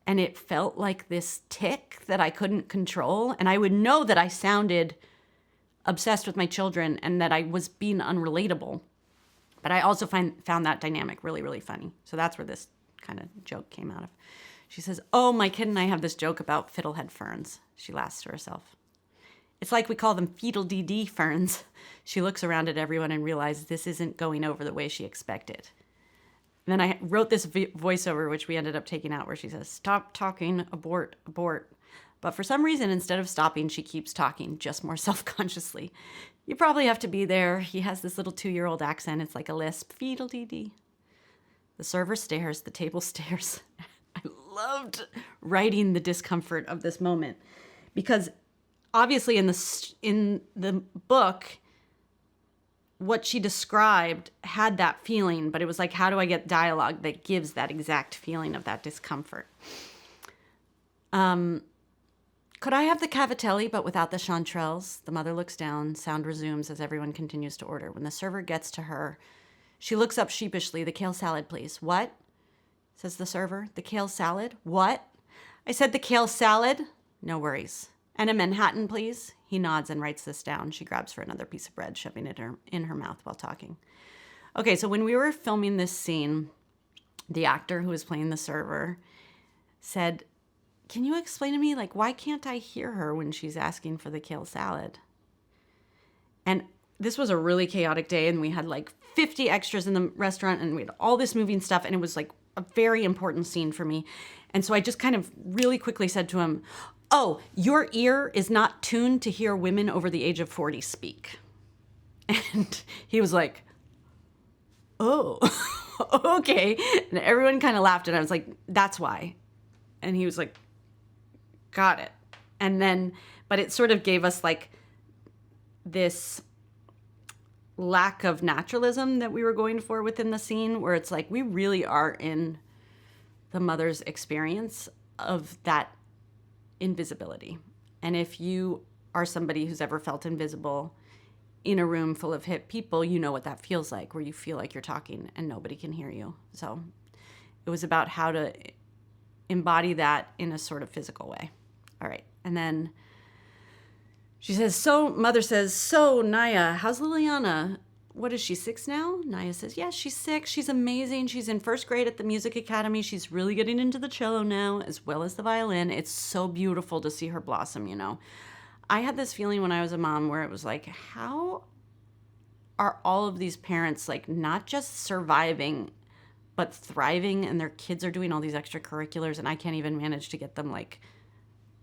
And it felt like this tick that I couldn't control. And I would know that I sounded obsessed with my children and that I was being unrelatable. But I also found that dynamic really, really funny. So that's where this kind of joke came out of. She says, "Oh, my kid and I have this joke about fiddlehead ferns." She laughs to herself. "It's like we call them feedle-dee-dee ferns." She looks around at everyone and realizes this isn't going over the way she expected. And then I wrote this voiceover, which we ended up taking out, where she says, "Stop talking, abort, abort." But for some reason, instead of stopping, she keeps talking, just more self-consciously. "You probably have to be there. He has this little 2-year-old accent. It's like a lisp. Feedle-dee-dee." The server stares. The table stares. I loved writing the discomfort of this moment because obviously in the book, what she described had that feeling, but it was like, how do I get dialogue that gives that exact feeling of that discomfort? "Could I have the cavatelli, but without the chanterelles?" The mother looks down. Sound resumes as everyone continues to order. When the server gets to her, she looks up sheepishly. "The kale salad, please." "What?" says the server. "The kale salad?" "What?" "I said the kale salad." "No worries." "And a Manhattan, please." He nods and writes this down. She grabs for another piece of bread, shoving it in her mouth while talking. Okay, so when we were filming this scene, the actor who was playing the server said, "Can you explain to me, like, why can't I hear her when she's asking for the kale salad?" And this was a really chaotic day, and we had like 50 extras in the restaurant, and we had all this moving stuff, and it was like a very important scene for me. And so I just kind of really quickly said to him, "Oh, your ear is not tuned to hear women over the age of 40 speak." And he was like, "Oh, okay." And everyone kind of laughed, and I was like, "That's why." And he was like, "Got it." And then, but it sort of gave us like this lack of naturalism that we were going for within the scene, where it's like we really are in the mother's experience of that invisibility. And if you are somebody who's ever felt invisible in a room full of hip people, you know what that feels like, where you feel like you're talking and nobody can hear you. So it was about how to embody that in a sort of physical way. All right. And then she says, Mother says, "So, Naya, how's Liliana?" what is she, 6 now? Naya says, yes, she's 6. She's amazing. She's in first grade at the music academy. She's really getting into the cello now, as well as the violin. It's so beautiful to see her blossom, you know. I had this feeling when I was a mom where it was like, how are all of these parents like not just surviving, but thriving, and their kids are doing all these extracurriculars, and I can't even manage to get them like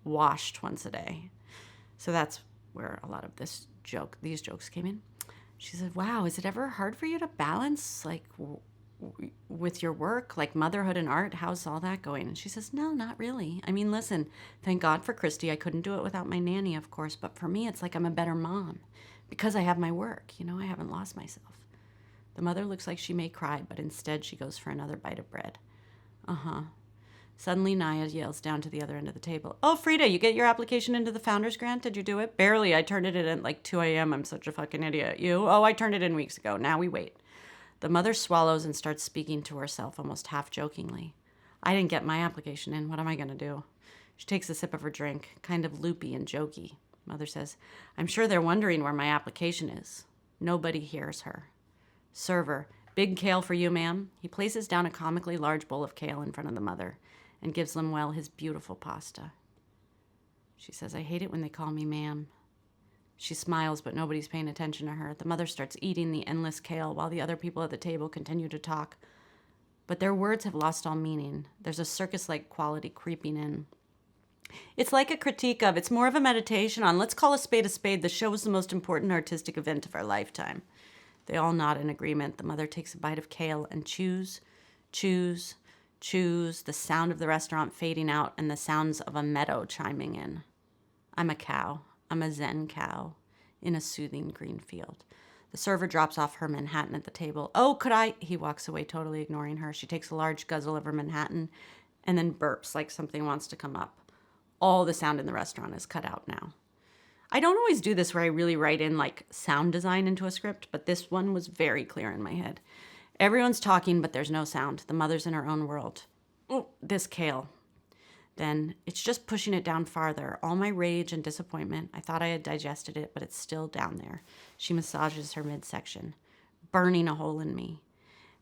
washed once a day. So that's where a lot of these jokes came in. She said, wow, is it ever hard for you to balance like with your work, like motherhood and art? How's all that going? And she says, no, not really. I mean, listen, thank God for Christy. I couldn't do it without my nanny, of course. But for me, it's like I'm a better mom because I have my work. You know, I haven't lost myself. The mother looks like she may cry, but instead she goes for another bite of bread. Uh-huh. Suddenly, Naya yells down to the other end of the table. Oh, Frida, you get your application into the Founders Grant? Did you do it? Barely. I turned it in at like 2 a.m. I'm such a fucking idiot. You? Oh, I turned it in weeks ago. Now we wait. The mother swallows and starts speaking to herself almost half jokingly. I didn't get my application in. What am I going to do? She takes a sip of her drink, kind of loopy and jokey. Mother says, I'm sure they're wondering where my application is. Nobody hears her. Server, big kale for you, ma'am. He places down a comically large bowl of kale in front of the mother and gives Lemuel his beautiful pasta. She says, I hate it when they call me ma'am. She smiles, but nobody's paying attention to her. The mother starts eating the endless kale while the other people at the table continue to talk. But their words have lost all meaning. There's a circus-like quality creeping in. It's like a critique of, it's more of a meditation on, let's call a spade a spade. The show is the most important artistic event of our lifetime. They all nod in agreement. The mother takes a bite of kale and chews, the sound of the restaurant fading out and the sounds of a meadow chiming in. I'm a cow. I'm a Zen cow in a soothing green field. The server drops off her Manhattan at the table. Oh, could I? He walks away, totally ignoring her. She takes a large guzzle of her Manhattan and then burps like something wants to come up. All the sound in the restaurant is cut out now. I don't always do this where I really write in like sound design into a script, but this one was very clear in my head. Everyone's talking, but there's no sound. The mother's in her own world. Oh, this kale. Then it's just pushing it down farther. All my rage and disappointment. I thought I had digested it, but it's still down there. She massages her midsection, burning a hole in me.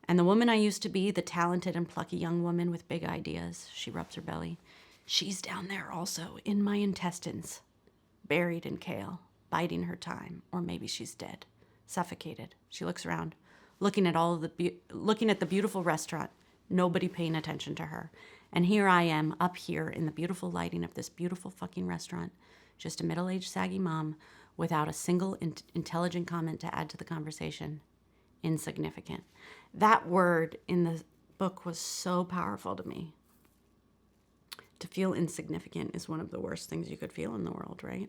And the woman I used to be, the talented and plucky young woman with big ideas, she rubs her belly. She's down there also, in my intestines, buried in kale, biding her time. Or maybe she's dead, suffocated. She looks around, looking at the beautiful restaurant, nobody paying attention to her. And here I am, up here in the beautiful lighting of this beautiful fucking restaurant, just a middle-aged saggy mom without a single intelligent comment to add to the conversation. Insignificant. That word in the book was so powerful to me. To feel insignificant is one of the worst things you could feel in the world, right?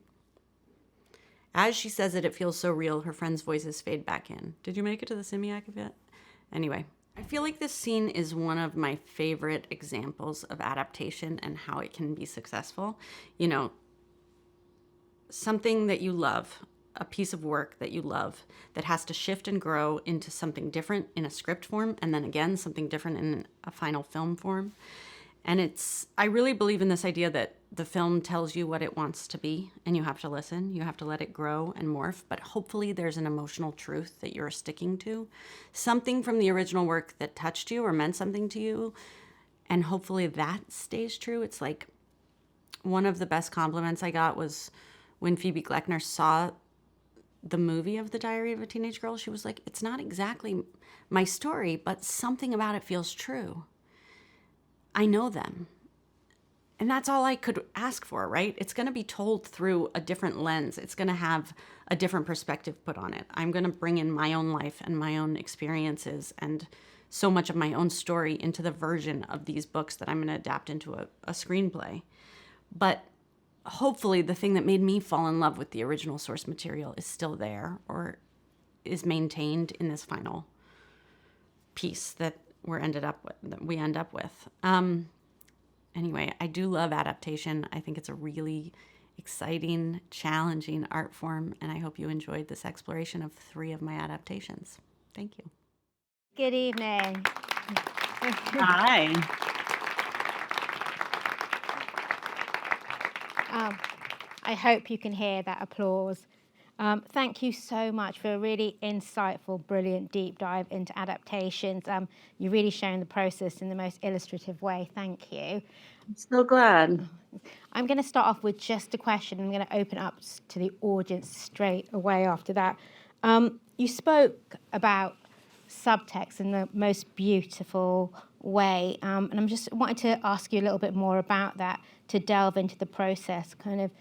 As she says it, it feels so real, her friends' voices fade back in. Did you make it to the Simiac yet? Anyway, I feel like this scene is one of my favorite examples of adaptation and how it can be successful. You know, something that you love, a piece of work that you love, that has to shift and grow into something different in a script form, and then again, something different in a final film form. And I really believe in this idea that the film tells you what it wants to be, and you have to listen, you have to let it grow and morph, but hopefully there's an emotional truth that you're sticking to, something from the original work that touched you or meant something to you, and hopefully that stays true. It's like one of the best compliments I got was when Phoebe Gleckner saw the movie of The Diary of a Teenage Girl. She was like, it's not exactly my story, but something about it feels true. I know them. And that's all I could ask for, right? It's going to be told through a different lens. It's going to have a different perspective put on it. I'm going to bring in my own life and my own experiences and so much of my own story into the version of these books that I'm going to adapt into a screenplay. But hopefully the thing that made me fall in love with the original source material is still there or is maintained in this final piece that we end up with. Anyway, I do love adaptation. I think it's a really exciting, challenging art form, and I hope you enjoyed this exploration of 3 of my adaptations. Thank you. Good evening. Hi. I hope you can hear that applause. Thank you so much for a really insightful, brilliant deep dive into adaptations. You're really showing the process in the most illustrative way. Thank you. I'm so glad. I'm going to start off with just a question. I'm going to open up to the audience straight away after that. You spoke about subtext in the most beautiful way, and I'm just wanting to ask you a little bit more about that, to delve into the process, kind of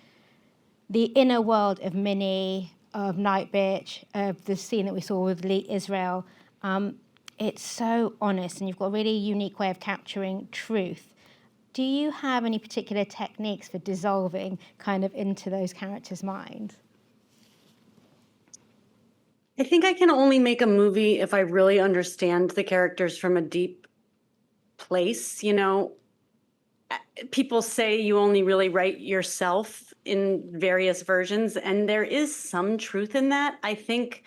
the inner world of Minnie, of Nightbitch, of the scene that we saw with Lee Israel. It's so honest, and you've got a really unique way of capturing truth. Do you have any particular techniques for dissolving kind of into those characters' minds? I think I can only make a movie if I really understand the characters from a deep place. People say you only really write yourself in various versions, and there is some truth in that. I think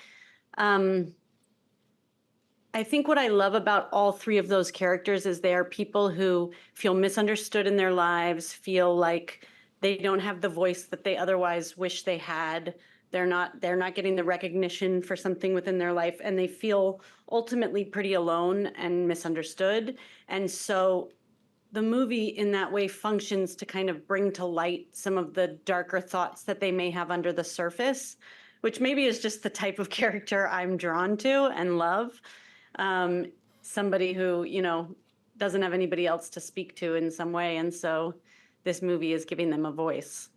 what I love about all three of those characters is they are people who feel misunderstood in their lives, feel like they don't have the voice that they otherwise wish they had. They're not getting the recognition for something within their life, and they feel ultimately pretty alone and misunderstood. And so the movie in that way functions to kind of bring to light some of the darker thoughts that they may have under the surface, which maybe is just the type of character I'm drawn to and love. Somebody who, doesn't have anybody else to speak to in some way. And so this movie is giving them a voice.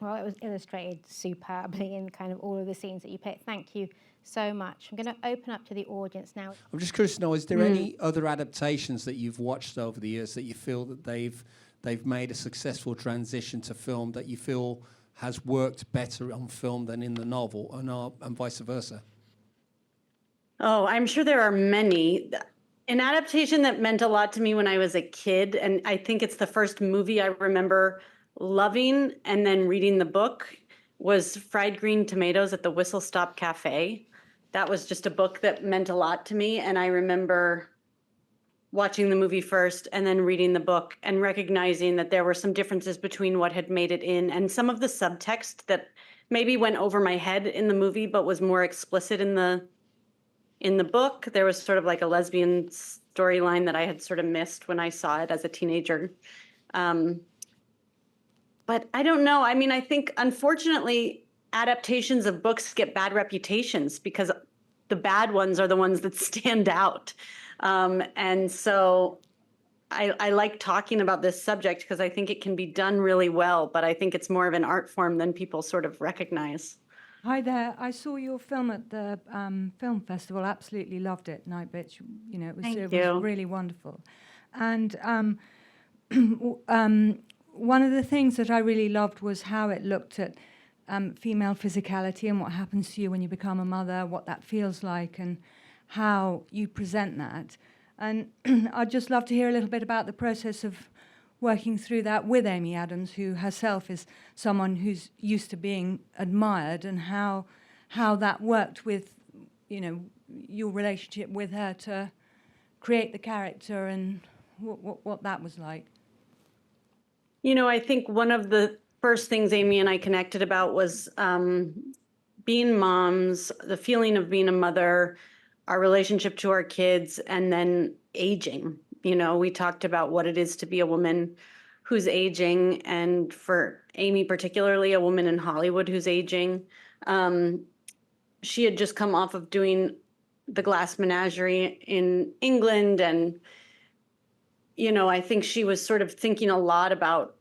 Well, it was illustrated superbly in kind of all of the scenes that you picked. Thank you so much. I'm going to open up to the audience now. I'm just curious to know, is there any other adaptations that you've watched over the years that you feel that they've made a successful transition to film that you feel has worked better on film than in the novel, and vice versa? Oh, I'm sure there are many. An adaptation that meant a lot to me when I was a kid, and I think it's the first movie I remember loving and then reading the book, was Fried Green Tomatoes at the Whistle Stop Cafe. That was just a book that meant a lot to me, and I remember watching the movie first and then reading the book and recognizing that there were some differences between what had made it in and some of the subtext that maybe went over my head in the movie but was more explicit in the book. There was sort of like a lesbian storyline that I had sort of missed when I saw it as a teenager. But I don't know. I mean, I think, unfortunately, adaptations of books get bad reputations because the bad ones are the ones that stand out. And so I like talking about this subject because I think it can be done really well, but I think it's more of an art form than people sort of recognize. Hi there. I saw your film at the film festival. Absolutely loved it, Nightbitch. It was really wonderful. And one of the things that I really loved was how it looked at female physicality and what happens to you when you become a mother, what that feels like, and how you present that. And I'd just love to hear a little bit about the process of working through that with Amy Adams, who herself is someone who's used to being admired, and how that worked with, your relationship with her to create the character and what that was like. I think one of the first things Amy and I connected about was being moms, the feeling of being a mother, our relationship to our kids, and then aging. We talked about what it is to be a woman who's aging, and for Amy particularly, a woman in Hollywood who's aging. She had just come off of doing The Glass Menagerie in England, and I think she was sort of thinking a lot about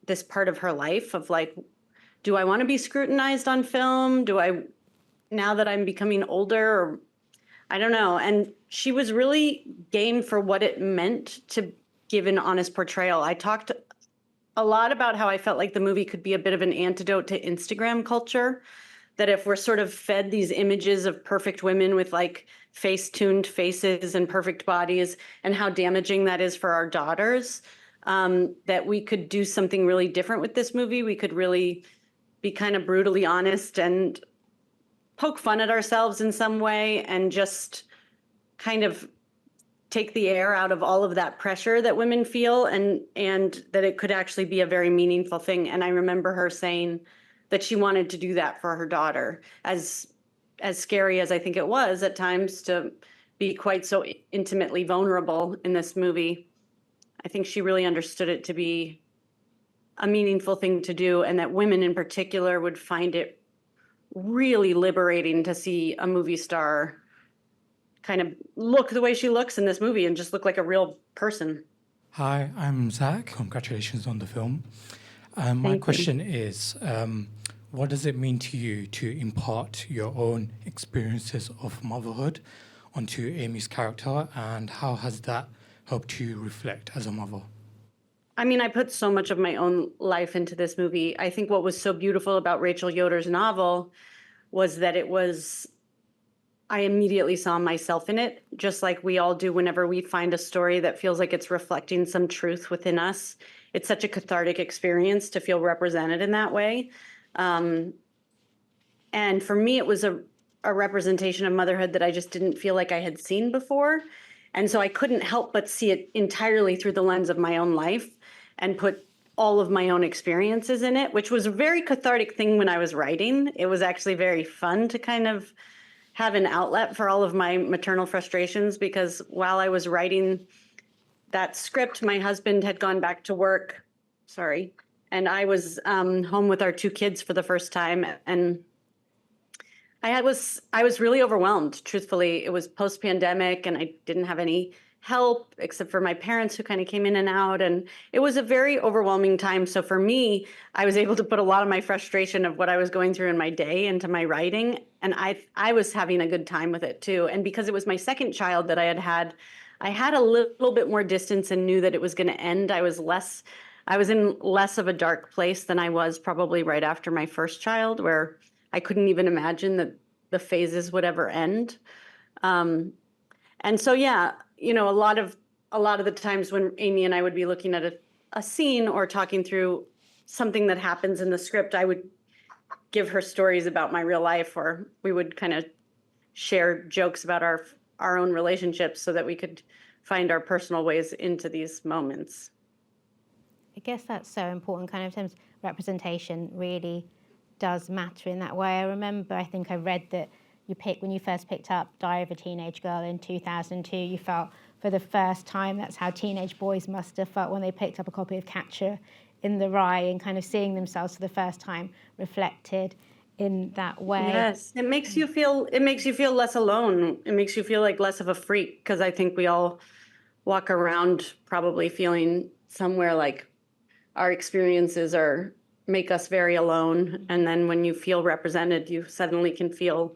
this part of her life of like, do I want to be scrutinized on film? Now that I'm becoming older, or I don't know. And she was really game for what it meant to give an honest portrayal. I talked a lot about how I felt like the movie could be a bit of an antidote to Instagram culture, that if we're sort of fed these images of perfect women with like face-tuned faces and perfect bodies, and how damaging that is for our daughters, that we could do something really different with this movie. We could really be kind of brutally honest and poke fun at ourselves in some way, and just kind of take the air out of all of that pressure that women feel, and that it could actually be a very meaningful thing. And I remember her saying that she wanted to do that for her daughter. As scary as I think it was at times to be quite so intimately vulnerable in this movie, I think she really understood it to be a meaningful thing to do, and that women in particular would find it really liberating to see a movie star kind of look the way she looks in this movie and just look like a real person. Hi, I'm Zach. Congratulations on the film. My Thank you. question is, what does it mean to you to impart your own experiences of motherhood onto Amy's character, and how has that helped you reflect as a mother? I mean, I put so much of my own life into this movie. I think what was so beautiful about Rachel Yoder's novel was that I immediately saw myself in it, just like we all do whenever we find a story that feels like it's reflecting some truth within us. It's such a cathartic experience to feel represented in that way. And for me, it was a representation of motherhood that I just didn't feel like I had seen before. And so I couldn't help but see it entirely through the lens of my own life and put all of my own experiences in it, which was a very cathartic thing when I was writing. It was actually very fun to kind of have an outlet for all of my maternal frustrations, because while I was writing that script, my husband had gone back to work, and I was home with our 2 kids for the first time. And I was really overwhelmed, truthfully. It was post-pandemic and I didn't have any help except for my parents who kind of came in and out. And it was a very overwhelming time. So for me, I was able to put a lot of my frustration of what I was going through in my day into my writing. And I was having a good time with it too. And because it was my second child that I had a little bit more distance and knew that it was going to end. I was in less of a dark place than I was probably right after my first child, where I couldn't even imagine that the phases would ever end. And so, yeah, a lot of the times when Amy and I would be looking at a scene or talking through something that happens in the script, I would give her stories about my real life, or we would kind of share jokes about our own relationships so that we could find our personal ways into these moments. I guess that's so important, kind of in terms of representation really does matter in that way. I think I read that when you first picked up Diary of a Teenage Girl in 2002, you felt for the first time that's how teenage boys must have felt when they picked up a copy of Catcher in the Rye, and kind of seeing themselves for the first time reflected in that way. Yes, it makes you feel less alone. It makes you feel like less of a freak, because I think we all walk around probably feeling somewhere like our experiences make us very alone. And then when you feel represented, you suddenly can feel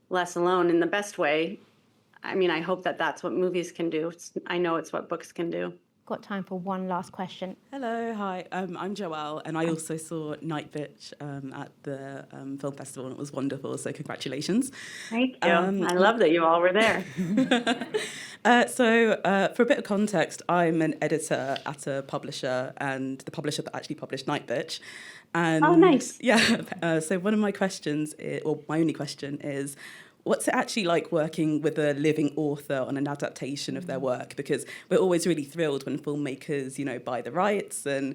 less alone in the best way. I mean, I hope that that's what movies can do. I know it's what books can do. Got time for one last question. Hello, hi. I'm Joelle, and I also saw Nightbitch at the film festival, and it was wonderful. So congratulations. Thank you. I love that you all were there. So for a bit of context, I'm an editor at a publisher, and the publisher that actually published Nightbitch. And oh, nice. Yeah. So one of my questions, my only question is, what's it actually like working with a living author on an adaptation of their work? Because we're always really thrilled when filmmakers, buy the rights and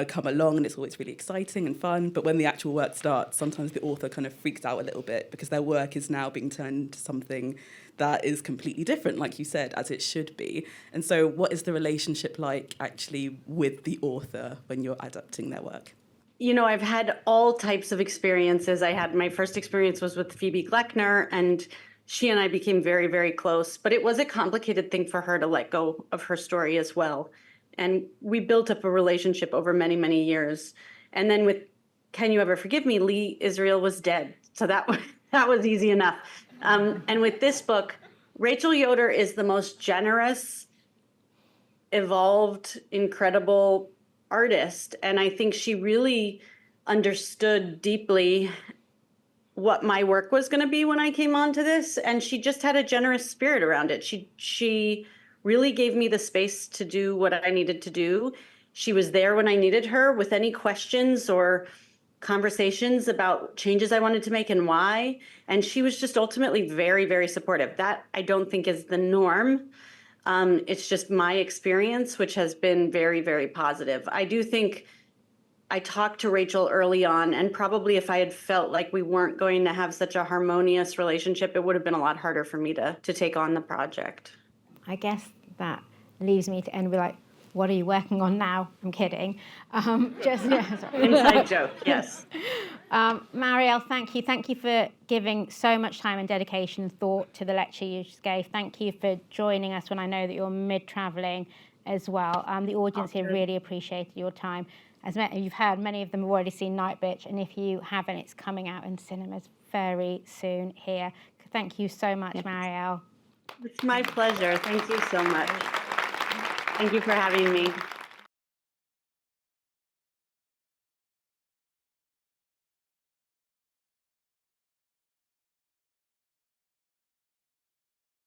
come along, and it's always really exciting and fun. But when the actual work starts, sometimes the author kind of freaks out a little bit because their work is now being turned into something that is completely different, like you said, as it should be. And so what is the relationship like actually with the author when you're adapting their work? I've had all types of experiences. My first experience was with Phoebe Gleckner, and she and I became very, very close. But it was a complicated thing for her to let go of her story as well. And we built up a relationship over many, many years. And then with Can You Ever Forgive Me, Lee Israel was dead. So that was easy enough. And with this book, Rachel Yoder is the most generous, evolved, incredible artist. And I think she really understood deeply what my work was going to be when I came onto this. And she just had a generous spirit around it. She really gave me the space to do what I needed to do. She was there when I needed her with any questions or conversations about changes I wanted to make and why. And she was just ultimately very, very supportive. That I don't think is the norm. It's just my experience, which has been very, very positive. I do think I talked to Rachel early on, and probably if I had felt like we weren't going to have such a harmonious relationship, it would have been a lot harder for me to take on the project. I guess that leaves me to end with like, what are you working on now? I'm kidding. Inside joke, yes. Marielle, thank you. Thank you for giving so much time and dedication and thought to the lecture you just gave. Thank you for joining us when I know that you're mid-travelling as well. The audience here really appreciated your time. As you've heard, many of them have already seen Nightbitch, and if you haven't, it's coming out in cinemas very soon here. Thank you so much, Marielle. It's my pleasure. Thank you so much. Thank you for having me.